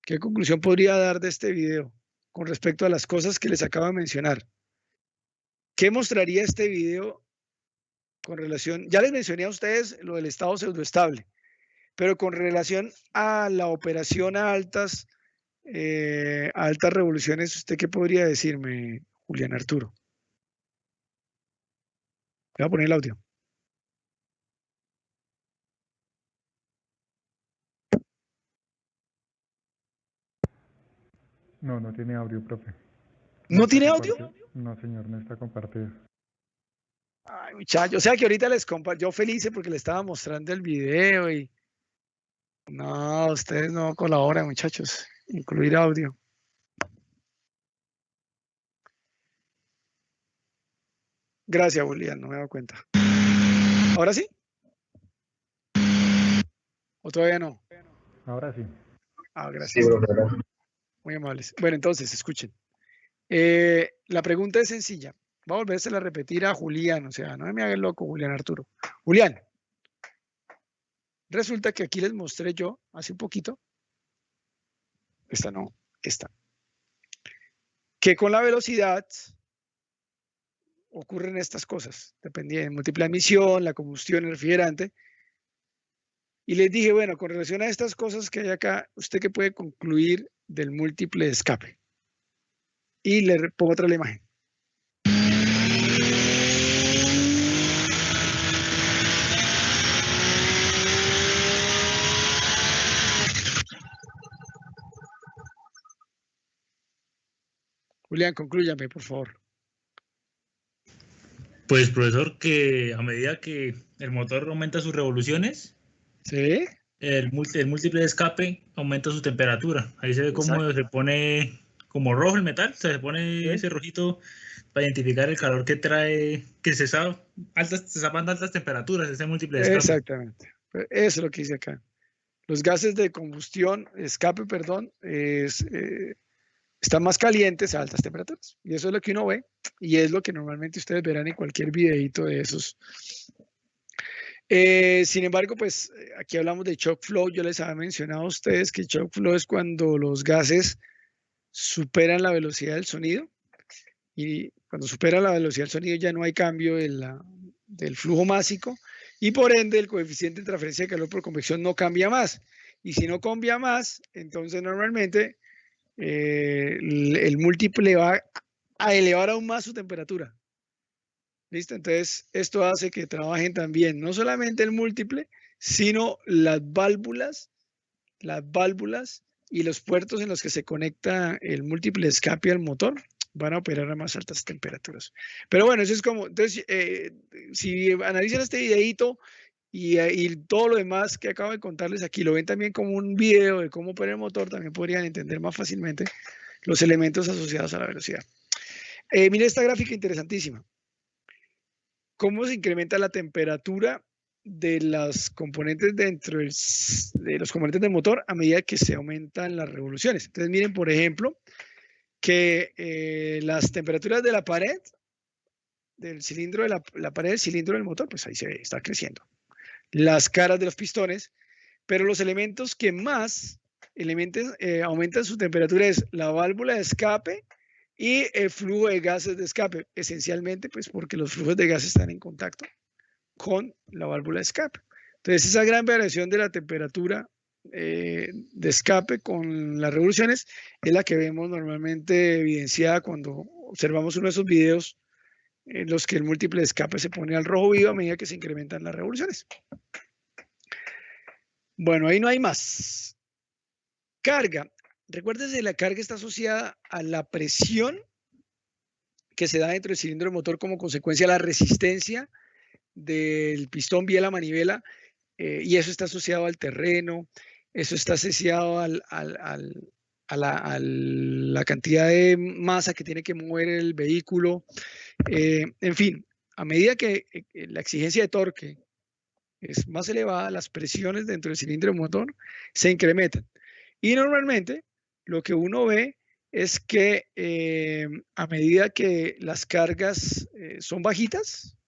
¿Qué conclusión podría dar de este video con respecto a las cosas que les acabo de mencionar? ¿Qué mostraría este video con relación? Ya les mencioné a ustedes lo del estado pseudoestable, pero con relación a la operación a altas revoluciones, ¿usted qué podría decirme, Julián Arturo? Voy a poner el audio. No, no tiene audio, profe. ¿No tiene audio? No, señor, no está compartido. Ay, muchacho, o sea que ahorita les comparto, yo feliz porque le estaba mostrando el video y No, ustedes no colaboran, muchachos. Incluir audio. Gracias, Julián, no me he dado cuenta. ¿Ahora sí? ¿O todavía no? Ahora sí. Ah, Sí, gracias. profe, gracias. Muy amables. Bueno, entonces, escuchen. La pregunta es sencilla. Va a volvérsela a repetir a Julián, o sea, no me haga el loco, Julián Arturo. Julián, resulta que aquí les mostré yo hace un poquito, esta no, esta, que con la velocidad ocurren estas cosas, dependiendo de múltiple emisión, la combustión, el refrigerante. Y les dije, bueno, con relación a estas cosas que hay acá, ¿usted qué puede concluir del múltiple de escape? Y le pongo otra la imagen. Julián, conclúyame, por favor. Pues, profesor, que a medida que el motor aumenta sus revoluciones, ¿Sí? el múltiple de escape aumenta su temperatura. Ahí se ve cómo Exacto. se pone como rojo el metal, se pone ¿Sí? ese rojito para identificar el calor que trae, que se está dando altas temperaturas, ese múltiple de escape. Exactamente. Eso es lo que dice acá. Los gases de combustión, escape, perdón, están más calientes a altas temperaturas. Y eso es lo que uno ve y es lo que normalmente ustedes verán en cualquier videito de esos. Sin embargo, pues aquí hablamos de shock flow. Yo les había mencionado a ustedes que shock flow es cuando los gases superan la velocidad del sonido. Y cuando supera la velocidad del sonido ya no hay cambio del flujo másico y por ende el coeficiente de transferencia de calor por convección no cambia más. Y si no cambia más, entonces normalmente el múltiple va a elevar aún más su temperatura. ¿Listo? Entonces esto hace que trabajen también no solamente el múltiple, sino las válvulas y los puertos en los que se conecta el múltiple de escape al motor van a operar a más altas temperaturas. Pero bueno, eso es como, entonces, si analizan este videito y todo lo demás que acabo de contarles aquí, lo ven también como un video de cómo opera el motor, también podrían entender más fácilmente los elementos asociados a la velocidad. Mira esta gráfica interesantísima. ¿Cómo se incrementa la temperatura de las componentes de los componentes del motor a medida que se aumentan las revoluciones? Entonces miren, por ejemplo, que las temperaturas de la pared, del cilindro de la pared del cilindro del motor, pues ahí se ve, está creciendo. Las caras de los pistones, pero los elementos que más aumentan su temperatura es la válvula de escape y el flujo de gases de escape, esencialmente pues porque los flujos de gas están en contacto con la válvula de escape. Entonces, esa gran variación de la temperatura de escape con las revoluciones es la que vemos normalmente evidenciada cuando observamos uno de esos videos en los que el múltiple de escape se pone al rojo vivo a medida que se incrementan las revoluciones. Bueno, ahí no hay más. Carga. Recuérdese, la carga está asociada a la presión que se da dentro del cilindro del motor como consecuencia de la resistencia del pistón vía la manivela, y eso está asociado al terreno, eso está asociado a la cantidad de masa que tiene que mover el vehículo. En fin, a medida que la exigencia de torque es más elevada, las presiones dentro del cilindro motor se incrementan. Y normalmente lo que uno ve es que a medida que las cargas son bajitas,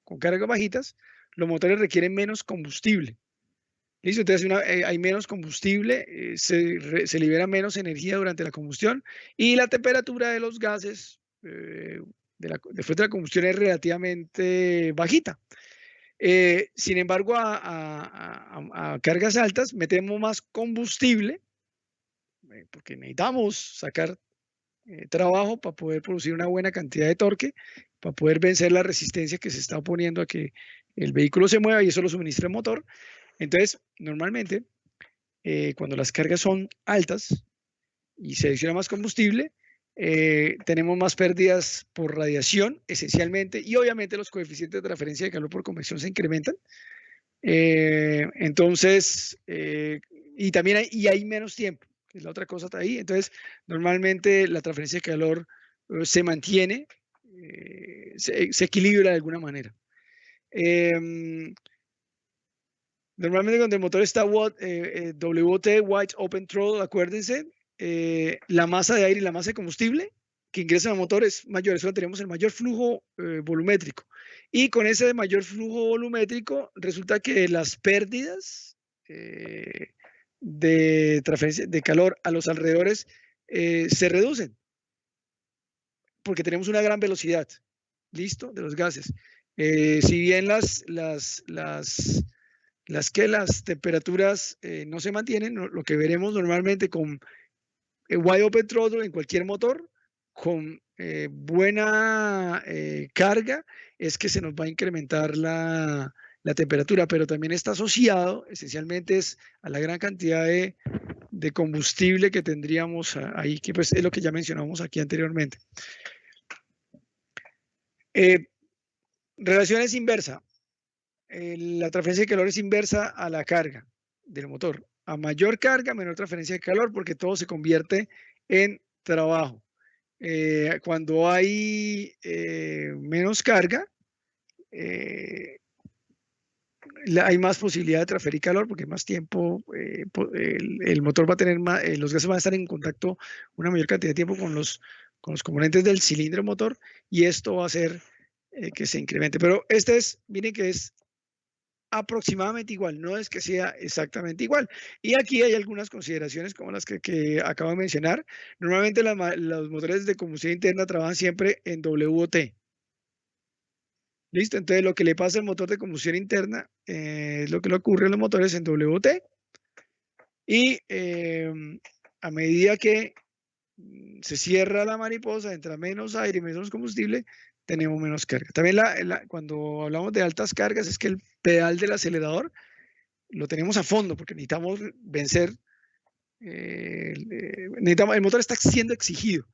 con cargas bajitas, los motores requieren menos combustible. ¿Listo? Entonces hay menos combustible, se libera menos energía durante la combustión y la temperatura de los gases después de la combustión es relativamente bajita. Sin embargo, a cargas altas metemos más combustible porque necesitamos sacar trabajo para poder producir una buena cantidad de torque, para poder vencer la resistencia que se está oponiendo a que el vehículo se mueva y eso lo suministra el motor. Entonces, normalmente, cuando las cargas son altas y se adiciona más combustible, tenemos más pérdidas por radiación, esencialmente, y obviamente los coeficientes de transferencia de calor por convección se incrementan. Entonces, y también hay menos tiempo, que es la otra cosa está ahí. Entonces, normalmente la transferencia de calor se mantiene, se equilibra de alguna manera. Normalmente cuando el motor está WT, Wide Open Throttle, acuérdense, la masa de aire y la masa de combustible que ingresa al motor es mayor, eso tenemos el mayor flujo volumétrico. Y con ese mayor flujo volumétrico resulta que las pérdidas de transferencia de calor a los alrededores se reducen porque tenemos una gran velocidad, ¿listo? De los gases. Si bien las temperaturas no se mantienen, lo que veremos normalmente con wide open throttle en cualquier motor, con buena carga, es que se nos va a incrementar la temperatura, pero también está asociado, esencialmente es a la gran cantidad de combustible que tendríamos ahí, que pues es lo que ya mencionamos aquí anteriormente. Relación es inversa. La transferencia de calor es inversa a la carga del motor. A mayor carga, menor transferencia de calor, porque todo se convierte en trabajo. Cuando hay menos carga, hay más posibilidad de transferir calor porque hay más tiempo, el motor va a tener más, los gases van a estar en contacto una mayor cantidad de tiempo con los componentes del cilindro motor y esto va a hacer que se incremente. Pero miren que es aproximadamente igual, no es que sea exactamente igual. Y aquí hay algunas consideraciones como las que acabo de mencionar. Normalmente los motores de combustión interna trabajan siempre en WT. ¿Listo? Entonces lo que le pasa al motor de combustión interna es lo que le ocurre en los motores en WT. Y a medida que se cierra la mariposa, entra menos aire, menos combustible, tenemos menos carga. También cuando hablamos de altas cargas es que el pedal del acelerador lo tenemos a fondo porque necesitamos vencer, el motor está siendo exigido.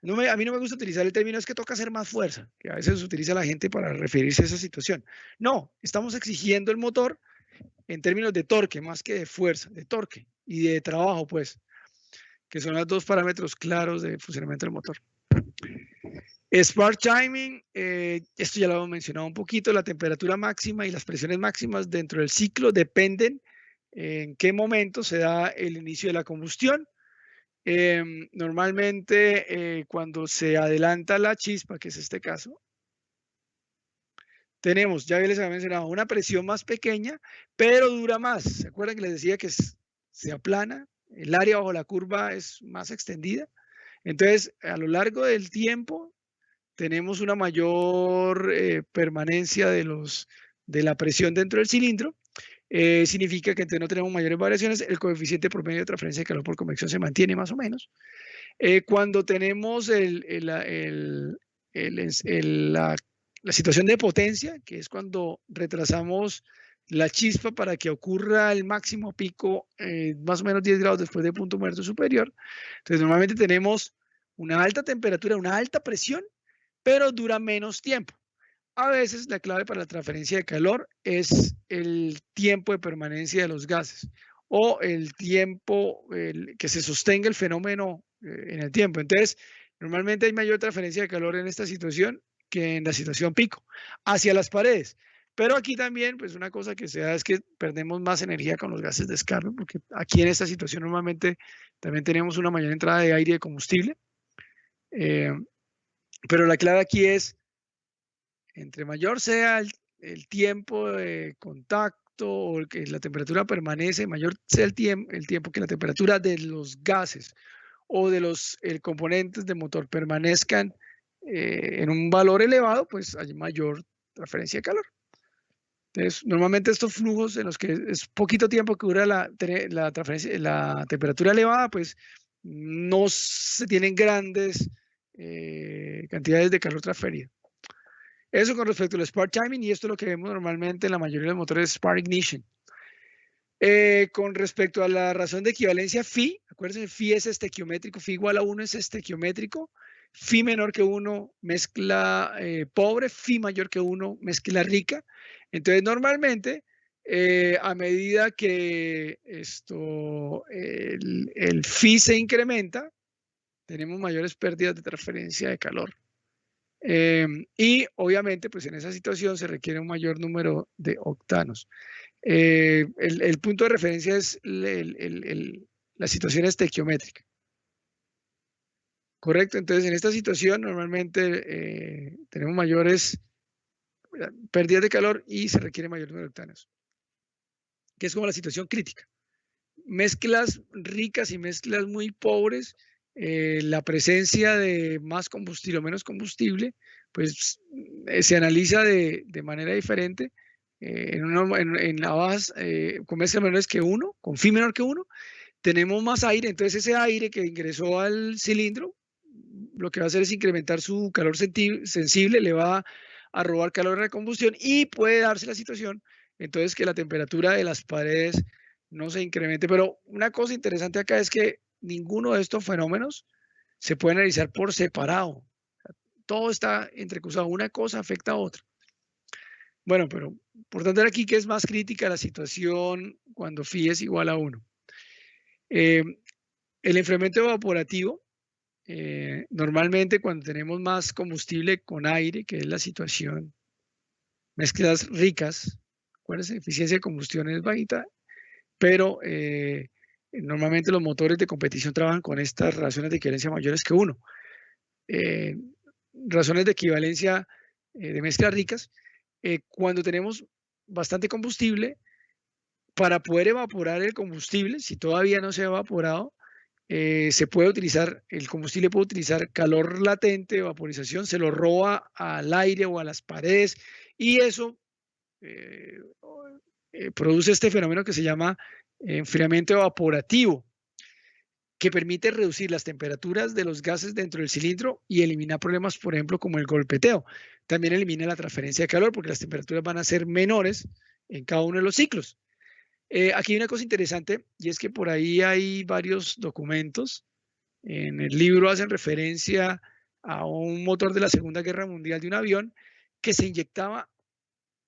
A mí no me gusta utilizar el término es que toca hacer más fuerza, que a veces utiliza la gente para referirse a esa situación. No, estamos exigiendo el motor en términos de torque, más que de fuerza, de torque y de trabajo, pues, que son los dos parámetros claros de funcionamiento del motor. Spark timing, esto ya lo hemos mencionado un poquito, la temperatura máxima y las presiones máximas dentro del ciclo dependen en qué momento se da el inicio de la combustión. Normalmente cuando se adelanta la chispa, que es este caso, tenemos, ya les había mencionado, una presión más pequeña, pero dura más. ¿Se acuerdan que les decía que se aplana? El área bajo la curva es más extendida. Entonces, a lo largo del tiempo, tenemos una mayor permanencia de la presión dentro del cilindro. Significa que entonces no tenemos mayores variaciones. El coeficiente promedio de transferencia de calor por convección se mantiene más o menos. Cuando tenemos la situación de potencia, que es cuando retrasamos la chispa para que ocurra el máximo pico más o menos 10 grados después del punto muerto superior. Entonces, normalmente tenemos una alta temperatura, una alta presión, pero dura menos tiempo. A veces la clave para la transferencia de calor es el tiempo de permanencia de los gases o el tiempo que se sostenga el fenómeno en el tiempo. Entonces, normalmente hay mayor transferencia de calor en esta situación que en la situación pico hacia las paredes. Pero aquí también, pues una cosa que se da es que perdemos más energía con los gases de escape, porque aquí en esta situación normalmente también tenemos una mayor entrada de aire y de combustible. Pero la clave aquí es, entre mayor sea el tiempo de contacto o que la temperatura permanece, mayor sea el tiempo que la temperatura de los gases o de los componentes del motor permanezcan en un valor elevado, pues hay mayor transferencia de calor. Entonces, normalmente estos flujos en los que es poquito tiempo que dura la temperatura elevada, pues no se tienen grandes cantidades de calor transferido. Eso con respecto al spark timing, y esto es lo que vemos normalmente en la mayoría de los motores spark ignition. Con respecto a la razón de equivalencia phi, acuérdense, phi es estequiométrico, phi igual a 1 es estequiométrico, phi menor que 1 mezcla pobre, phi mayor que 1 mezcla rica. Entonces, normalmente a medida que el phi se incrementa, tenemos mayores pérdidas de transferencia de calor. Y obviamente, pues en esa situación se requiere un mayor número de octanos. El punto de referencia es la situación estequiométrica. Correcto, entonces en esta situación normalmente tenemos mayores pérdidas de calor y se requiere mayor número de octanos, que es como la situación crítica. Mezclas ricas y mezclas muy pobres, la presencia de más combustible o menos combustible, pues se analiza de manera diferente. En la base, con mezclas menores que 1, con phi menor que 1, tenemos más aire, entonces ese aire que ingresó al cilindro, lo que va a hacer es incrementar su calor sensible, le va a robar calor a la combustión y puede darse la situación, entonces, que la temperatura de las paredes no se incremente. Pero una cosa interesante acá es que ninguno de estos fenómenos se puede analizar por separado. Todo está entrecruzado, una cosa afecta a otra. Bueno, pero importante aquí que es más crítica la situación cuando phi es igual a 1. El enfriamiento evaporativo, normalmente cuando tenemos más combustible con aire, que es la situación, mezclas ricas, acuérdense, eficiencia de combustión es bajita, pero normalmente los motores de competición trabajan con estas razones de equivalencia mayores que 1. Razones de equivalencia de mezclas ricas, cuando tenemos bastante combustible, para poder evaporar el combustible, si todavía no se ha evaporado, se puede utilizar, el combustible puede utilizar calor latente de vaporización, se lo roba al aire o a las paredes y eso produce este fenómeno que se llama enfriamiento evaporativo, que permite reducir las temperaturas de los gases dentro del cilindro y eliminar problemas, por ejemplo, como el golpeteo. También elimina la transferencia de calor porque las temperaturas van a ser menores en cada uno de los ciclos. Aquí hay una cosa interesante y es que por ahí hay varios documentos. En el libro hacen referencia a un motor de la Segunda Guerra Mundial de un avión que se inyectaba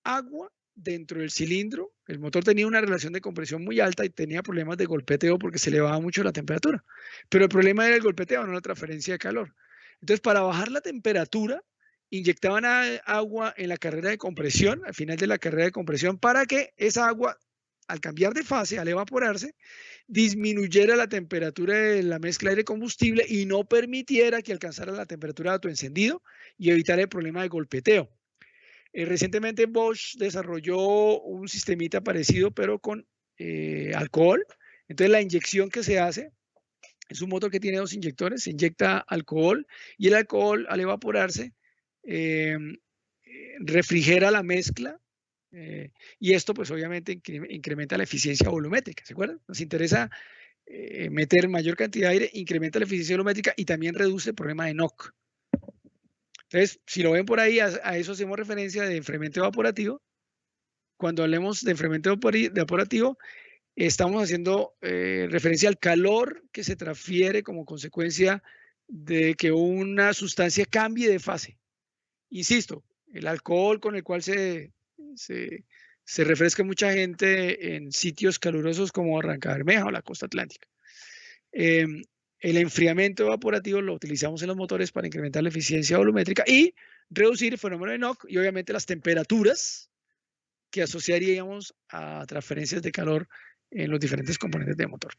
agua dentro del cilindro. El motor tenía una relación de compresión muy alta y tenía problemas de golpeteo porque se elevaba mucho la temperatura. Pero el problema era el golpeteo, no la transferencia de calor. Entonces, para bajar la temperatura, inyectaban agua en la carrera de compresión, al final de la carrera de compresión, para que esa agua, al cambiar de fase, al evaporarse, disminuyera la temperatura de la mezcla aire-combustible y no permitiera que alcanzara la temperatura de autoencendido y evitara el problema de golpeteo. Recientemente Bosch desarrolló un sistemita parecido, pero con alcohol. Entonces la inyección que se hace es un motor que tiene 2 inyectores, se inyecta alcohol y el alcohol al evaporarse refrigera la mezcla y esto pues obviamente incrementa la eficiencia volumétrica, ¿se acuerdan? Nos interesa meter mayor cantidad de aire, incrementa la eficiencia volumétrica y también reduce el problema de NOx. Entonces, si lo ven por ahí, a eso hacemos referencia de enfriamiento evaporativo. Cuando hablemos de enfriamiento evaporativo, estamos haciendo referencia al calor que se transfiere como consecuencia de que una sustancia cambie de fase. Insisto, el alcohol con el cual se refresca mucha gente en sitios calurosos como Barranca Bermeja o la costa atlántica. El enfriamiento evaporativo lo utilizamos en los motores para incrementar la eficiencia volumétrica y reducir el fenómeno de NOx y obviamente las temperaturas que asociaríamos a transferencias de calor en los diferentes componentes del motor.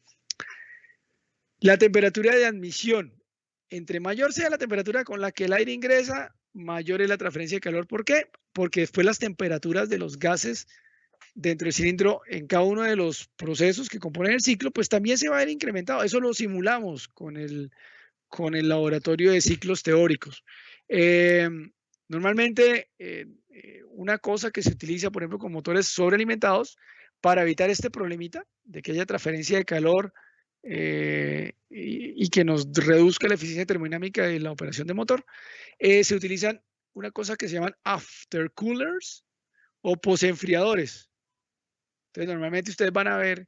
La temperatura de admisión. Entre mayor sea la temperatura con la que el aire ingresa, mayor es la transferencia de calor. ¿Por qué? Porque después las temperaturas de los gases dentro del cilindro en cada uno de los procesos que componen el ciclo, pues también se va a ver incrementado. Eso lo simulamos con el laboratorio de ciclos teóricos. Normalmente, una cosa que se utiliza, por ejemplo, con motores sobrealimentados, para evitar este problemita de que haya transferencia de calor y que nos reduzca la eficiencia termodinámica de la operación de motor, se utilizan una cosa que se llaman aftercoolers o posenfriadores. Entonces, normalmente ustedes van a ver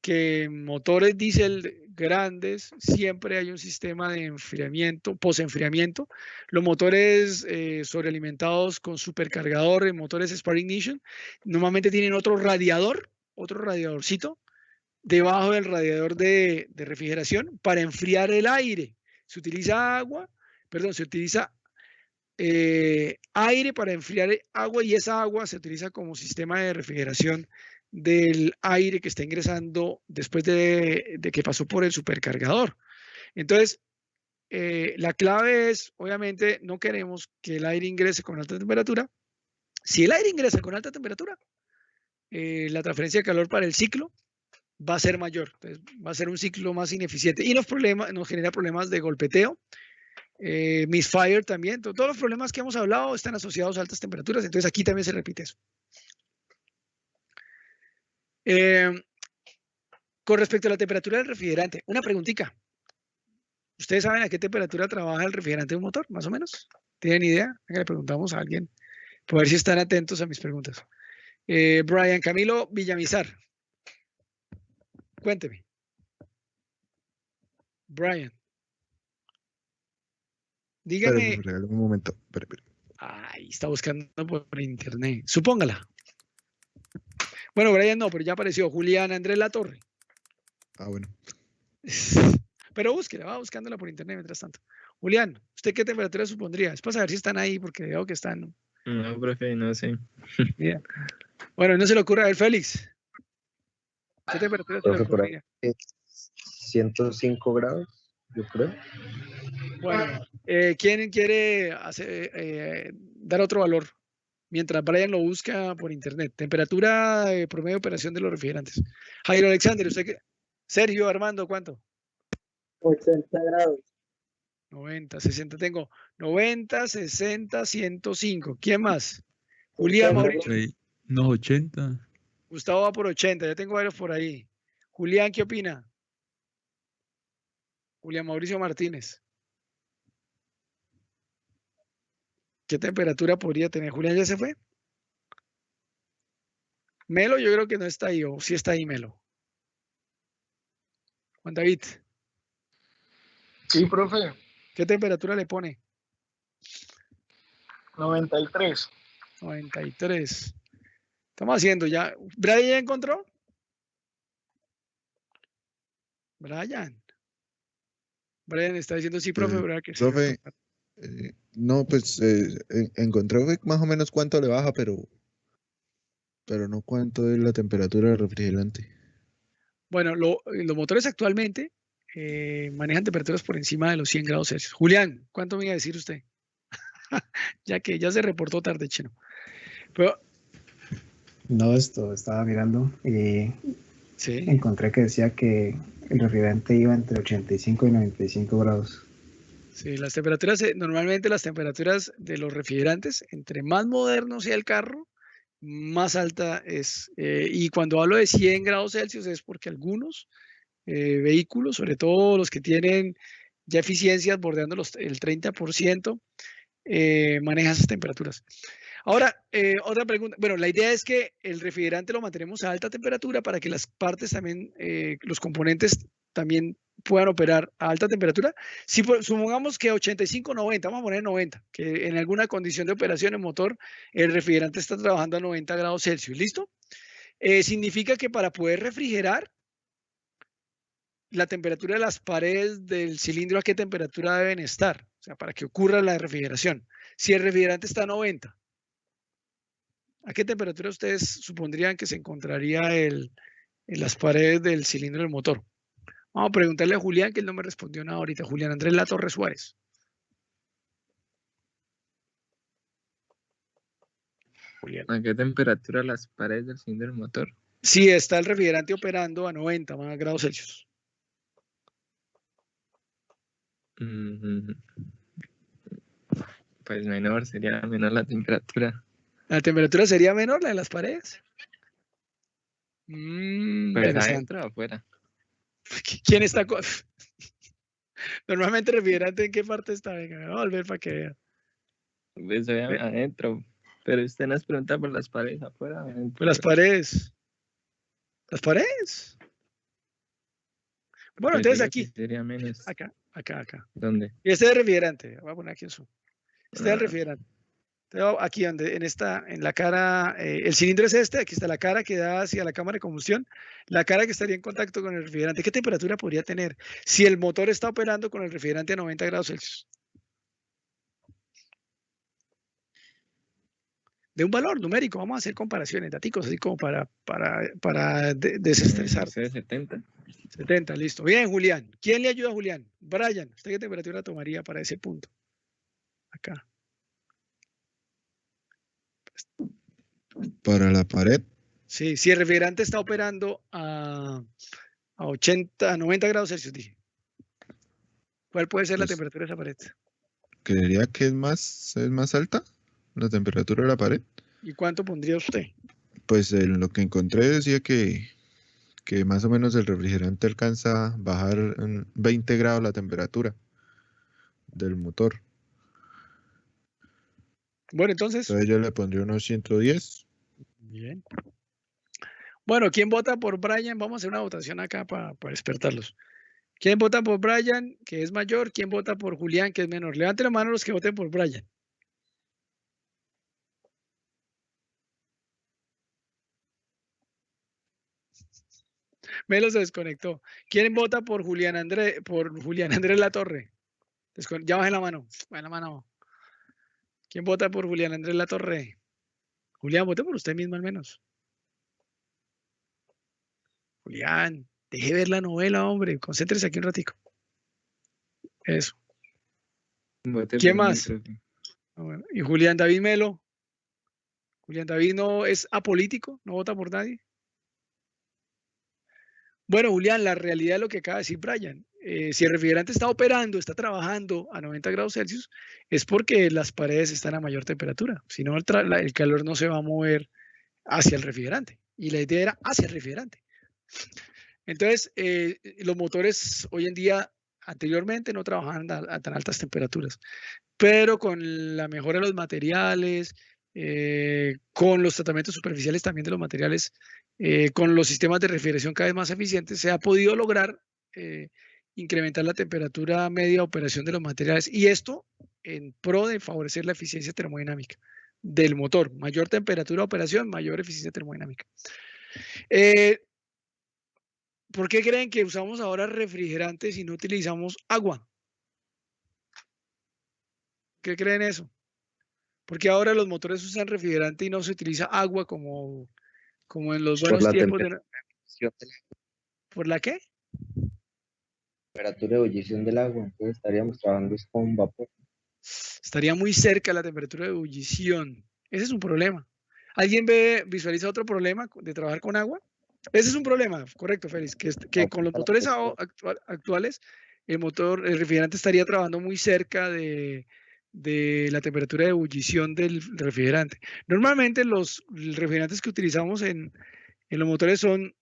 que motores diésel grandes, siempre hay un sistema de enfriamiento, post-enfriamiento. Los motores sobrealimentados con supercargador, motores Spark Ignition, normalmente tienen otro radiadorcito, debajo del radiador de refrigeración para enfriar el aire. Se utiliza aire para enfriar agua y esa agua se utiliza como sistema de refrigeración del aire que está ingresando después de que pasó por el supercargador. Entonces, la clave es, obviamente, no queremos que el aire ingrese con alta temperatura. Si el aire ingresa con alta temperatura, la transferencia de calor para el ciclo va a ser mayor. Entonces, va a ser un ciclo más ineficiente y nos genera problemas de golpeteo. Misfire también, todos los problemas que hemos hablado están asociados a altas temperaturas, entonces aquí también se repite eso. Con respecto a la temperatura del refrigerante, una preguntita. ¿Ustedes saben a qué temperatura trabaja el refrigerante de un motor, más o menos? ¿Tienen idea? Que le preguntamos a alguien, por ver si están atentos a mis preguntas. Brian Camilo Villamizar. Cuénteme. Brian. Dígame. Espera, un momento. Espera. Ay, está buscando por internet. Supóngala. Bueno, Brian no, pero ya apareció. Julián Andrés Latorre. Ah, bueno. Pero búsquela, va buscándola por internet mientras tanto. Julián, ¿usted qué temperatura supondría? Es para saber si están ahí, porque veo que están. No, profe, no sé. Bien. Bueno, no se le ocurre a ver, Félix. ¿Qué temperatura se le ocurriría? 105 grados, yo creo. Bueno, ¿quién quiere dar otro valor? Mientras Brian lo busca por internet. Temperatura promedio de operación de los refrigerantes. Jairo Alexander, ¿usted qué? Sergio Armando, ¿cuánto? 80 grados. 90, 60 tengo. 90, 60, 105. ¿Quién más? Julián Mauricio. No, 80. Gustavo va por 80, ya tengo varios por ahí. Julián, ¿qué opina? Julián Mauricio Martínez. ¿Qué temperatura podría tener? ¿Julián ya se fue? Melo yo creo que no está ahí, o sí está ahí Melo. Juan David. Sí, profe. ¿Qué temperatura le pone? 93. 93. Estamos haciendo ya. ¿Brian ya encontró? Brian está diciendo sí, profe. ¿Verdad que Profe, no, pues encontré más o menos cuánto le baja, pero no cuánto es la temperatura del refrigerante. Bueno, los motores actualmente manejan temperaturas por encima de los 100 grados Celsius. Julián, ¿cuánto me iba a decir usted? Ya que ya se reportó tarde, chino. Pero, no, esto estaba mirando y sí. Encontré que decía que el refrigerante iba entre 85 y 95 grados. Sí, las temperaturas, normalmente las temperaturas de los refrigerantes, entre más moderno sea el carro, más alta es. Y cuando hablo de 100 grados Celsius es porque algunos vehículos, sobre todo los que tienen ya eficiencias bordeando el 30%, manejan esas temperaturas. Ahora, otra pregunta. Bueno, la idea es que el refrigerante lo mantenemos a alta temperatura para que las partes también, los componentes también puedan operar a alta temperatura. Si supongamos que 85, 90, vamos a poner 90, que en alguna condición de operación el motor, el refrigerante está trabajando a 90 grados Celsius, ¿listo? Significa que para poder refrigerar, la temperatura de las paredes del cilindro, ¿a qué temperatura deben estar? O sea, para que ocurra la refrigeración. Si el refrigerante está a 90, ¿a qué temperatura ustedes supondrían que se encontraría en las paredes del cilindro del motor? Vamos a preguntarle a Julián, que él no me respondió nada ahorita. Julián Andrés Latorre Suárez. Julián. ¿A qué temperatura las paredes del cilindro del motor? Sí, está el refrigerante operando a 90 grados Celsius. Pues menor, sería menor la temperatura. ¿La temperatura sería menor, la de las paredes? Pues adentro o afuera. ¿Quién está? Normalmente el refrigerante, ¿en qué parte está? Venga, me voy a volver para que vea. Pues adentro. Pero usted nos pregunta por las paredes, afuera. Adentro. Pues las paredes. ¿Las paredes? Bueno, Pues entonces diga aquí, que sería menos. acá. ¿Dónde? Y este es el refrigerante. Voy a poner aquí en su. Este es el Ah, refrigerante. Entonces, aquí donde, en la cara, el cilindro es este, aquí está la cara que da hacia la cámara de combustión, la cara que estaría en contacto con el refrigerante. ¿Qué temperatura podría tener si el motor está operando con el refrigerante a 90 grados Celsius? De un valor numérico, vamos a hacer comparaciones, daticos, así como para desestresar. no sé, 70. 70, listo. Bien, Julián. ¿Quién le ayuda a Julián? Brian, ¿usted qué temperatura tomaría para ese punto? Acá. Para la pared, Sí, si el refrigerante está operando a 90 grados Celsius, dije. ¿Cuál puede ser la Pues- temperatura de esa pared? creería que es más alta la temperatura de la pared. ¿Y cuánto pondría usted? Pues en lo que encontré decía que más o menos el refrigerante alcanza a bajar en 20 grados la temperatura del motor. Bueno, entonces. Entonces yo le pondría unos 110. Bien. Bueno, ¿quién vota por Brian? Vamos a hacer una votación acá para despertarlos. ¿Quién vota por Brian, que es mayor? ¿Quién vota por Julián, que es menor? Levanten la mano los que voten por Brian. Melo se desconectó. ¿Quién vota por Julián Andrés Latorre? Ya bajen la mano. Bajen la mano. ¿Quién vota por Julián Andrés Latorre? Julián, vote por usted mismo al menos. Julián, deje ver la novela, hombre. Concéntrese aquí un ratico. Eso. Voté ¿Quién por mí, más? profe. Bueno, y Julián David Melo. Julián David no es apolítico, no vota por nadie. Bueno, Julián, la realidad es lo que acaba de decir Brian. Si el refrigerante está operando, está trabajando a 90 grados Celsius, es porque las paredes están a mayor temperatura. Si no, el calor no se va a mover hacia el refrigerante. Y la idea era hacia el refrigerante. Entonces, los motores hoy en día, anteriormente, no trabajaban a tan altas temperaturas. Pero con la mejora de los materiales, con los tratamientos superficiales también de los materiales, con los sistemas de refrigeración cada vez más eficientes, se ha podido lograr incrementar la temperatura media de operación de los materiales, y esto en pro de favorecer la eficiencia termodinámica del motor. Mayor temperatura de operación, mayor eficiencia termodinámica. ¿Por qué creen que usamos ahora refrigerantes y no utilizamos agua? ¿Qué creen eso? Porque ahora los motores usan refrigerante y no se utiliza agua como en los buenos tiempos de... ¿Por la qué? Temperatura de ebullición del agua, entonces estaríamos trabajando con vapor. Estaría muy cerca la temperatura de ebullición. Ese es un problema. ¿Alguien visualiza otro problema de trabajar con agua? Ese es un problema, correcto, Félix, que con los motores actuales, el refrigerante estaría trabajando muy cerca de la temperatura de ebullición del refrigerante. Normalmente los refrigerantes que utilizamos en los motores son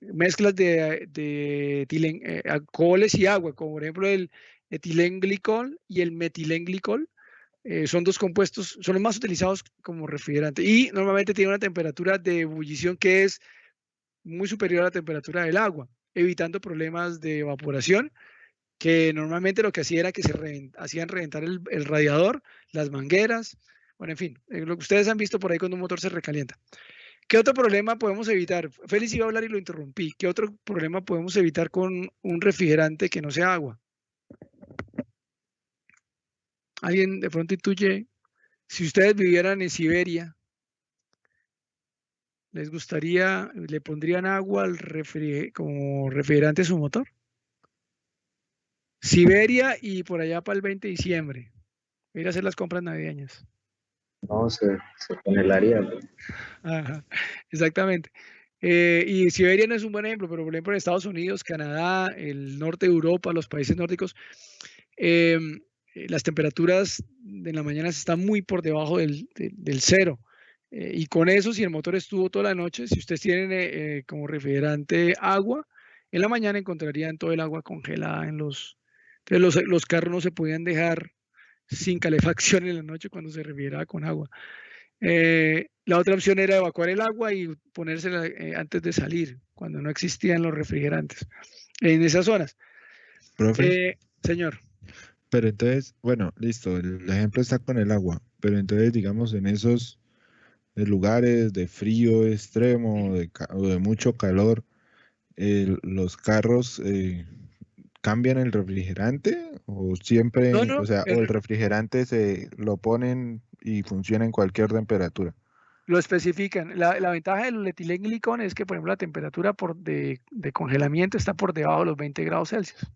mezclas de alcoholes y agua, como por ejemplo el etilenglicol y el metilenglicol. Son dos compuestos, son los más utilizados como refrigerante, y normalmente tiene una temperatura de ebullición que es muy superior a la temperatura del agua, evitando problemas de evaporación, que normalmente lo que hacía era que hacían reventar el radiador, las mangueras, bueno, en fin, lo que ustedes han visto por ahí cuando un motor se recalienta. ¿Qué otro problema podemos evitar? Félix iba a hablar y lo interrumpí. ¿Qué otro problema podemos evitar con un refrigerante que no sea agua? ¿Alguien de pronto intuye? Si ustedes vivieran en Siberia, ¿les gustaría, le pondrían agua como refrigerante a su motor? Siberia y por allá para el 20 de diciembre. Ir a hacer las compras navideñas. No, se congelaría, ¿no? Ajá, exactamente. Y Siberia no es un buen ejemplo, pero por ejemplo en Estados Unidos, Canadá, el norte de Europa, los países nórdicos, las temperaturas en la mañana están muy por debajo del cero. Y con eso, si el motor estuvo toda la noche, si ustedes tienen como refrigerante agua, en la mañana encontrarían todo el agua congelada en los... Entonces los carros no se podían dejar sin calefacción en la noche cuando se refrigeraba con agua. La otra opción era evacuar el agua y ponérsela antes de salir, cuando no existían los refrigerantes. en esas zonas. Profe, Señor. pero entonces, bueno, listo, el ejemplo está con el agua, pero entonces, digamos, en esos lugares de frío extremo o de mucho calor, los carros cambian el refrigerante o siempre, No, o sea, o el refrigerante se lo ponen y funciona en cualquier temperatura. lo especifican. La ventaja del etilenglicol es que, por ejemplo, la temperatura de congelamiento está por debajo de los 20 grados Celsius.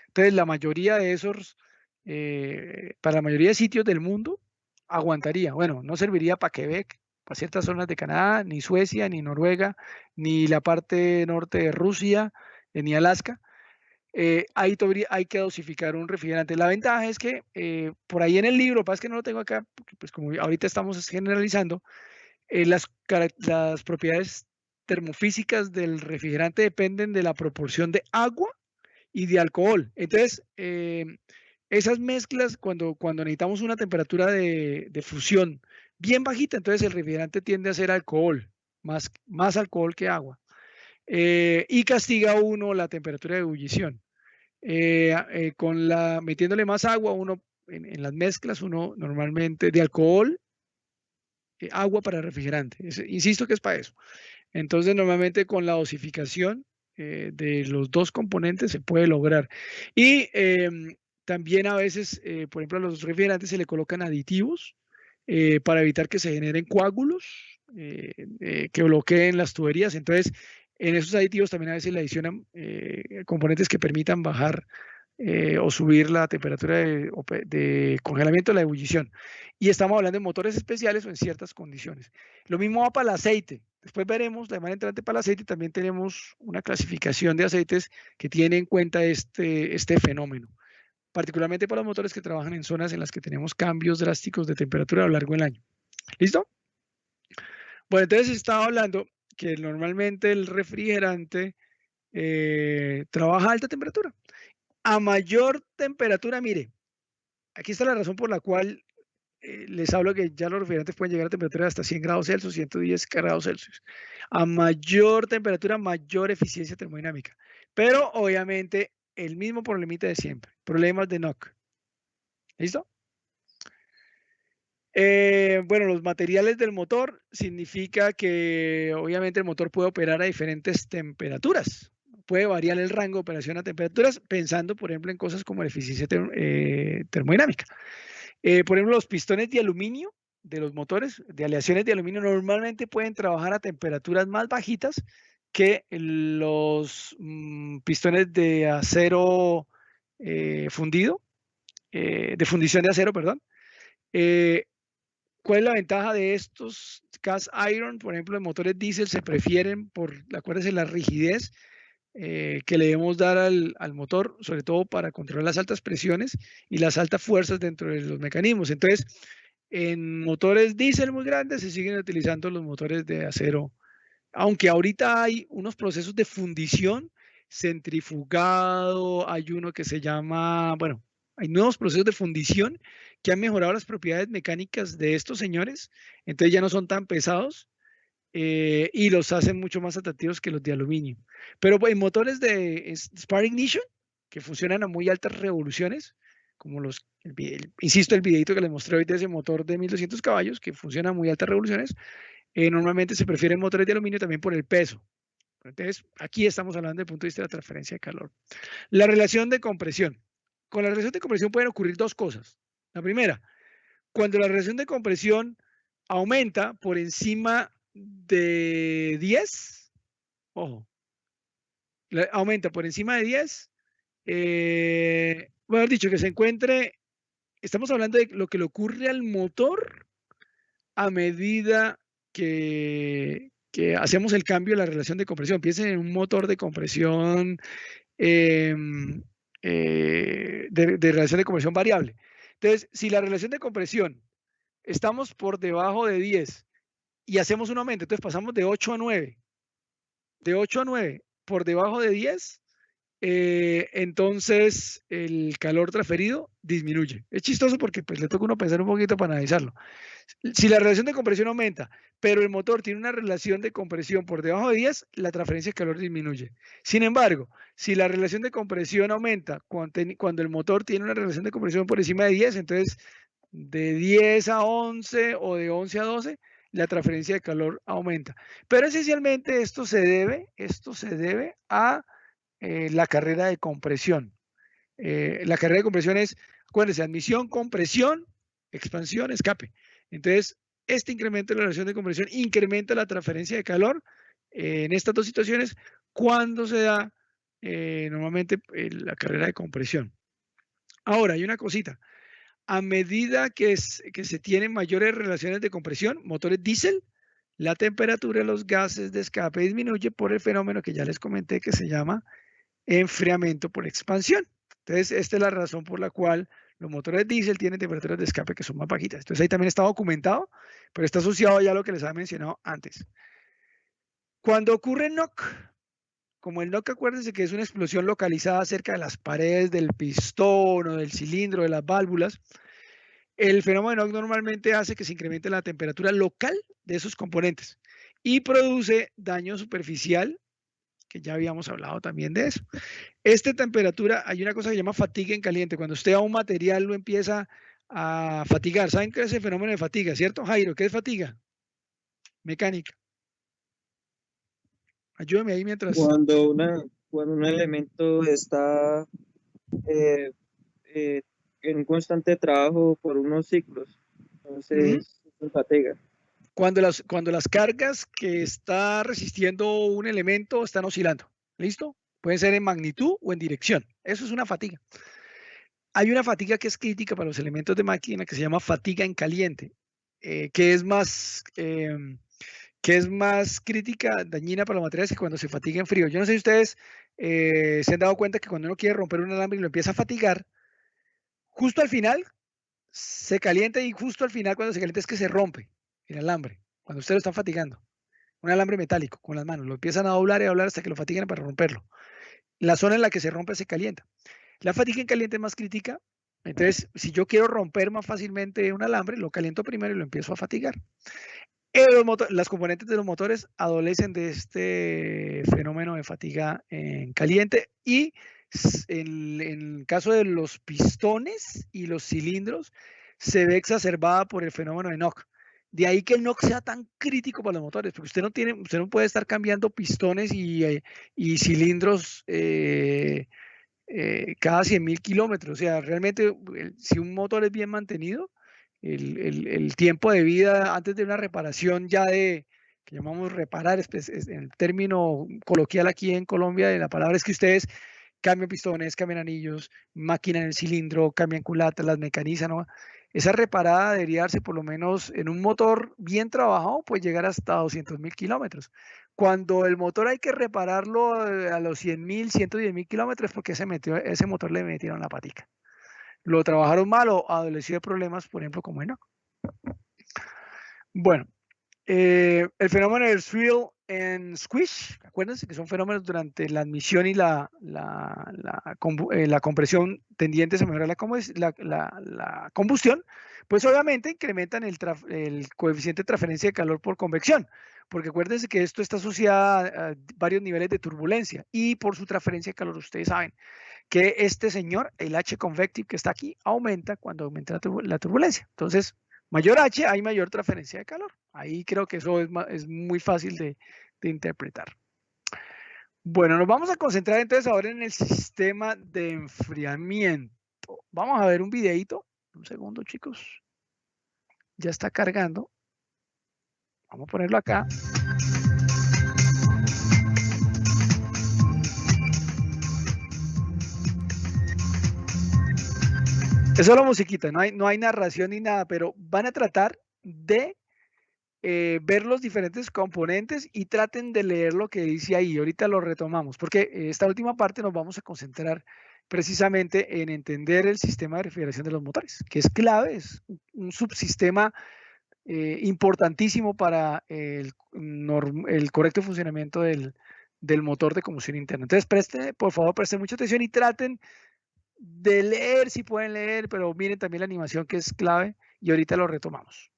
Entonces, la mayoría de esos, para la mayoría de sitios del mundo, aguantaría. Bueno, no serviría para Quebec, para ciertas zonas de Canadá, ni Suecia, ni Noruega, ni la parte norte de Rusia, ni Alaska. Ahí hay que dosificar un refrigerante. La ventaja es que por ahí en el libro, pasa que no lo tengo acá, porque pues como ahorita estamos generalizando, las propiedades termofísicas del refrigerante dependen de la proporción de agua y de alcohol. Entonces, esas mezclas, cuando necesitamos una temperatura de fusión bien bajita, entonces el refrigerante tiende a ser alcohol, más alcohol que agua. Y castiga uno la temperatura de ebullición. Metiéndole más agua, uno en las mezclas, uno normalmente de alcohol, agua para refrigerante. Insisto que es para eso. Entonces, normalmente con la dosificación de los dos componentes se puede lograr. Y también a veces, por ejemplo, a los refrigerantes se le colocan aditivos para evitar que se generen coágulos que bloqueen las tuberías. Entonces, en esos aditivos también a veces le adicionan componentes que permitan bajar o subir la temperatura de congelamiento de la ebullición. Y estamos hablando de motores especiales o en ciertas condiciones. Lo mismo va para el aceite. Después veremos, de manera entrante para el aceite, también tenemos una clasificación de aceites que tiene en cuenta este fenómeno, particularmente para los motores que trabajan en zonas en las que tenemos cambios drásticos de temperatura a lo largo del año. ¿Listo? Bueno, entonces estaba hablando que normalmente el refrigerante trabaja a alta temperatura. A mayor temperatura, mire, aquí está la razón por la cual les hablo que ya los refrigerantes pueden llegar a temperaturas hasta 100 grados Celsius, 110 grados Celsius. A mayor temperatura, mayor eficiencia termodinámica. Pero obviamente el mismo problemita de siempre, problemas de NOC. ¿Listo? Bueno, los materiales del motor significa que obviamente el motor puede operar a diferentes temperaturas. Puede variar el rango de operación a temperaturas, pensando, por ejemplo, en cosas como la eficiencia termodinámica. Por ejemplo, los pistones de aluminio de los motores, de aleaciones de aluminio, normalmente pueden trabajar a temperaturas más bajitas que los pistones de acero fundido, de fundición de acero, perdón. ¿Cuál es la ventaja de estos cast iron? Por ejemplo, en motores diésel se prefieren acuérdense, la rigidez que le debemos dar al motor, sobre todo para controlar las altas presiones y las altas fuerzas dentro de los mecanismos. Entonces, en motores diésel muy grandes se siguen utilizando los motores de acero, aunque ahorita hay unos procesos de fundición, centrifugado, hay uno que se llama, bueno, hay nuevos procesos de fundición que han mejorado las propiedades mecánicas de estos señores, entonces ya no son tan pesados y los hacen mucho más atractivos que los de aluminio. Pero en motores de Spark Ignition, que funcionan a muy altas revoluciones, como insisto, el videito que les mostré hoy de ese motor de 1200 caballos, que funciona a muy altas revoluciones, normalmente se prefieren motores de aluminio también por el peso. Entonces, aquí estamos hablando desde el punto de vista de la transferencia de calor. La relación de compresión. Con la relación de compresión pueden ocurrir dos cosas. La primera, cuando la relación de compresión aumenta por encima de 10, ojo, aumenta por encima de 10, bueno, dicho que se encuentre, estamos hablando de lo que le ocurre al motor a medida que hacemos el cambio de la relación de compresión. Piensen en un motor de compresión, de relación de compresión variable. Entonces, si la relación de compresión estamos por debajo de 10 y hacemos un aumento, entonces pasamos de 8 a 9. De 8 a 9 por debajo de 10, entonces el calor transferido disminuye. Es chistoso porque pues, le toca a uno pensar un poquito para analizarlo. Si la relación de compresión aumenta, pero el motor tiene una relación de compresión por debajo de 10, la transferencia de calor disminuye. Sin embargo, si la relación de compresión aumenta cuando el motor tiene una relación de compresión por encima de 10, entonces de 10 a 11 o de 11 a 12, la transferencia de calor aumenta. Pero esencialmente esto se debe a la carrera de compresión. La carrera de compresión es, acuérdense, admisión, compresión, expansión, escape. Entonces, este incremento de la relación de compresión incrementa la transferencia de calor en estas dos situaciones cuando se da normalmente la carrera de compresión. Ahora, hay una cosita. A medida que se tienen mayores relaciones de compresión, motores diésel, la temperatura de los gases de escape disminuye por el fenómeno que ya les comenté que se llama enfriamiento por expansión. Entonces, esta es la razón por la cual los motores diésel tienen temperaturas de escape que son más bajitas. Entonces, ahí también está documentado, pero está asociado ya a lo que les había mencionado antes. Cuando ocurre knock, como el knock, acuérdense que es una explosión localizada cerca de las paredes del pistón o del cilindro, de las válvulas, el fenómeno de knock normalmente hace que se incremente la temperatura local de esos componentes y produce daño superficial, que ya habíamos hablado también de eso. Esta temperatura, hay una cosa que se llama fatiga en caliente. Cuando usted a un material lo empieza a fatigar, ¿saben qué es el fenómeno de fatiga, cierto, Jairo? ¿Qué es fatiga? Mecánica. Ayúdame ahí mientras... Cuando un elemento está en un constante trabajo por unos ciclos, entonces se fatiga. Cuando las cargas que está resistiendo un elemento están oscilando. ¿Listo? Pueden ser en magnitud o en dirección. Eso es una fatiga. Hay una fatiga que es crítica para los elementos de máquina que se llama fatiga en caliente, que es más crítica, dañina para los materiales que cuando se fatiga en frío. Yo no sé si ustedes se han dado cuenta que cuando uno quiere romper un alambre y lo empieza a fatigar, justo al final se calienta y justo al final cuando se calienta es que se rompe el alambre, cuando ustedes lo están fatigando. Un alambre metálico con las manos, lo empiezan a doblar y a doblar hasta que lo fatigan para romperlo. La zona en la que se rompe se calienta. La fatiga en caliente es más crítica. Entonces, si yo quiero romper más fácilmente un alambre, lo caliento primero y lo empiezo a fatigar. Las componentes de los motores adolecen de este fenómeno de fatiga en caliente y en el caso de los pistones y los cilindros se ve exacerbada por el fenómeno de knock. De ahí que el knock sea tan crítico para los motores, porque usted no puede estar cambiando pistones y cilindros cada 100.000 kilómetros. O sea, realmente si un motor es bien mantenido, el tiempo de vida antes de una reparación ya que llamamos reparar, en el término coloquial aquí en Colombia, la palabra es que ustedes cambian pistones, cambian anillos, maquinan el cilindro, cambian culatas, las mecanizan, ¿no? Esa reparada debería darse por lo menos en un motor bien trabajado, puede llegar hasta 200.000 kilómetros. Cuando el motor hay que repararlo a los 100.000, 110.000 kilómetros porque ese motor le metieron la patica. Lo trabajaron mal o adoleció de problemas, por ejemplo, como en. Bueno, el fenómeno del thrill and squish, acuérdense que son fenómenos durante la admisión y la compresión tendientes a mejorar la combustión, pues obviamente incrementan el coeficiente de transferencia de calor por convección, porque acuérdense que esto está asociado a varios niveles de turbulencia y por su transferencia de calor ustedes saben que este señor, el H convective que está aquí, aumenta cuando aumenta la turbulencia. Entonces, mayor H, hay mayor transferencia de calor. Ahí creo que eso es muy fácil de interpretar. Bueno, nos vamos a concentrar entonces ahora en el sistema de enfriamiento. Vamos a ver un videito. Un segundo, chicos. Ya está cargando. Vamos a ponerlo acá. Es solo musiquita, no hay narración ni nada, pero van a tratar de ver los diferentes componentes y traten de leer lo que dice ahí. Ahorita lo retomamos, porque esta última parte nos vamos a concentrar precisamente en entender el sistema de refrigeración de los motores, que es clave, es un subsistema importantísimo para el correcto funcionamiento del del motor de combustión interna. Entonces, por favor, presten mucha atención y traten de leer si pueden leer, pero miren también la animación que es clave y ahorita lo retomamos.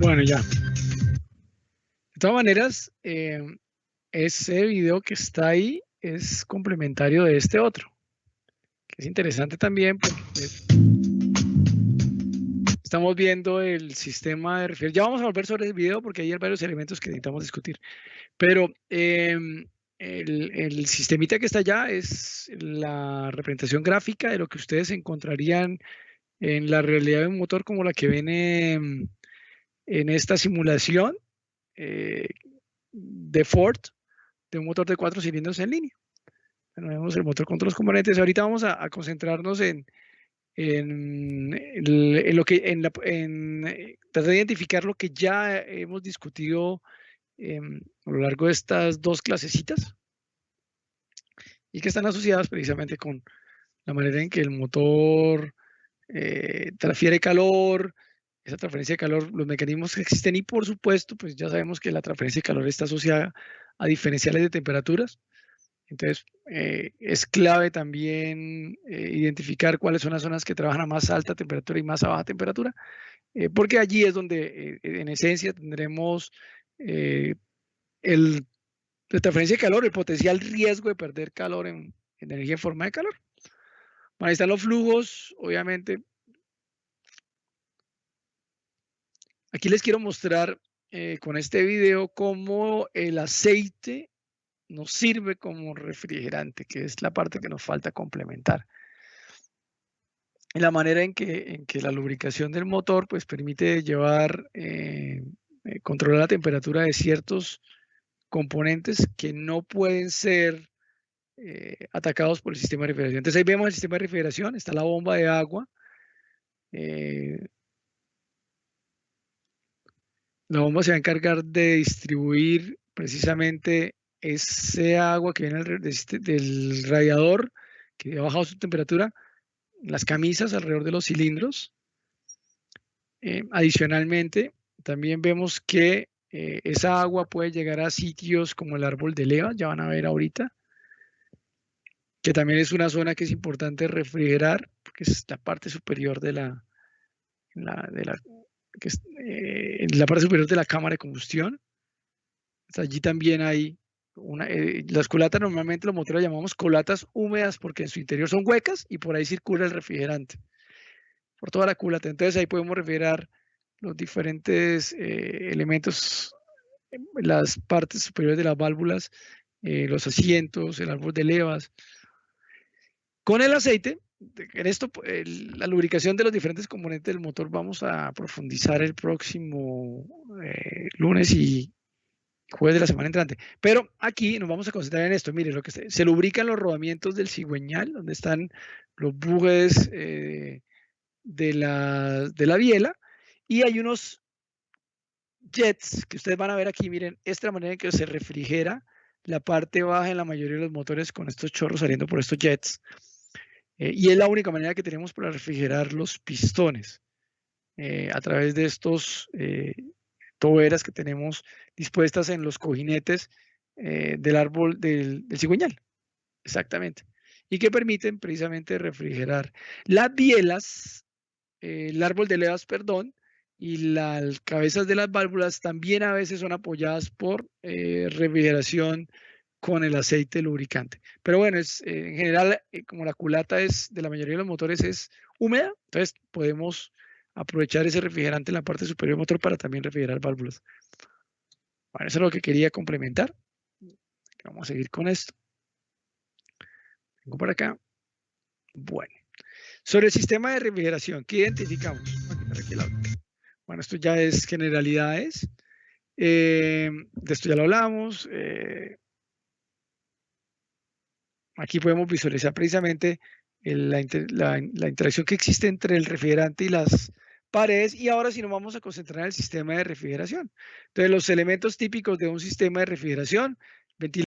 Bueno, ya. De todas maneras, ese video que está ahí es complementario de este otro, que es interesante también porque pues, estamos viendo el sistema de refrigeración. Ya vamos a volver sobre el video porque hay varios elementos que necesitamos discutir. Pero el sistemita que está allá es la representación gráfica de lo que ustedes encontrarían en la realidad de un motor como la que ven en esta simulación de Ford, de un motor de 4 cilindros en línea. Bueno, vemos el motor con todos los componentes. Ahorita vamos a concentrarnos en lo que, tratar de identificar lo que ya hemos discutido a lo largo de estas dos clasecitas y que están asociadas precisamente con la manera en que el motor transfiere calor, esa transferencia de calor, los mecanismos que existen y por supuesto, pues ya sabemos que la transferencia de calor está asociada a diferenciales de temperaturas. Entonces, es clave también identificar cuáles son las zonas que trabajan a más alta temperatura y más a baja temperatura, porque allí es donde en esencia tendremos la transferencia de calor, el potencial riesgo de perder calor en energía en forma de calor. Bueno, ahí están los flujos, obviamente. Aquí les quiero mostrar con este video cómo el aceite nos sirve como refrigerante, que es la parte que nos falta complementar. Y la manera en que la lubricación del motor pues, permite llevar, controlar la temperatura de ciertos componentes que no pueden ser atacados por el sistema de refrigeración. Entonces ahí vemos el sistema de refrigeración, está la bomba de agua. La bomba se va a encargar de distribuir precisamente ese agua que viene del radiador, que ha bajado su temperatura, las camisas alrededor de los cilindros. Adicionalmente, también vemos que esa agua puede llegar a sitios como el árbol de leva, ya van a ver ahorita, que también es una zona que es importante refrigerar, porque es la parte superior de la parte superior de la cámara de combustión. Allí también hay las culatas, normalmente los motores las llamamos culatas húmedas porque en su interior son huecas y por ahí circula el refrigerante por toda la culata. Entonces ahí podemos refrigerar los diferentes elementos, las partes superiores de las válvulas, los asientos, el árbol de levas. Con el aceite, en esto, la lubricación de los diferentes componentes del motor vamos a profundizar el próximo lunes y jueves de la semana entrante. Pero aquí nos vamos a concentrar en esto. Miren, lo que se lubrican los rodamientos del cigüeñal, donde están los bujes de la biela, y hay unos jets que ustedes van a ver aquí. Miren, esta es la manera en que se refrigera la parte baja en la mayoría de los motores con estos chorros saliendo por estos jets. Y es la única manera que tenemos para refrigerar los pistones a través de estos toberas que tenemos dispuestas en los cojinetes del árbol del cigüeñal. Exactamente. Y que permiten precisamente refrigerar las bielas, el árbol de levas, perdón, y las cabezas de las válvulas también a veces son apoyadas por refrigeración con el aceite lubricante. Pero bueno, en general, como la culata es de la mayoría de los motores es húmeda, entonces podemos aprovechar ese refrigerante en la parte superior del motor para también refrigerar válvulas. Bueno, eso es lo que quería complementar. Vamos a seguir con esto. Vengo por acá. Bueno, sobre el sistema de refrigeración, ¿qué identificamos? Bueno, esto ya es generalidades. De esto ya lo hablamos. Aquí podemos visualizar precisamente la interacción que existe entre el refrigerante y las paredes, y ahora sí nos vamos a concentrar en el sistema de refrigeración. Entonces, los elementos típicos de un sistema de refrigeración: ventilador,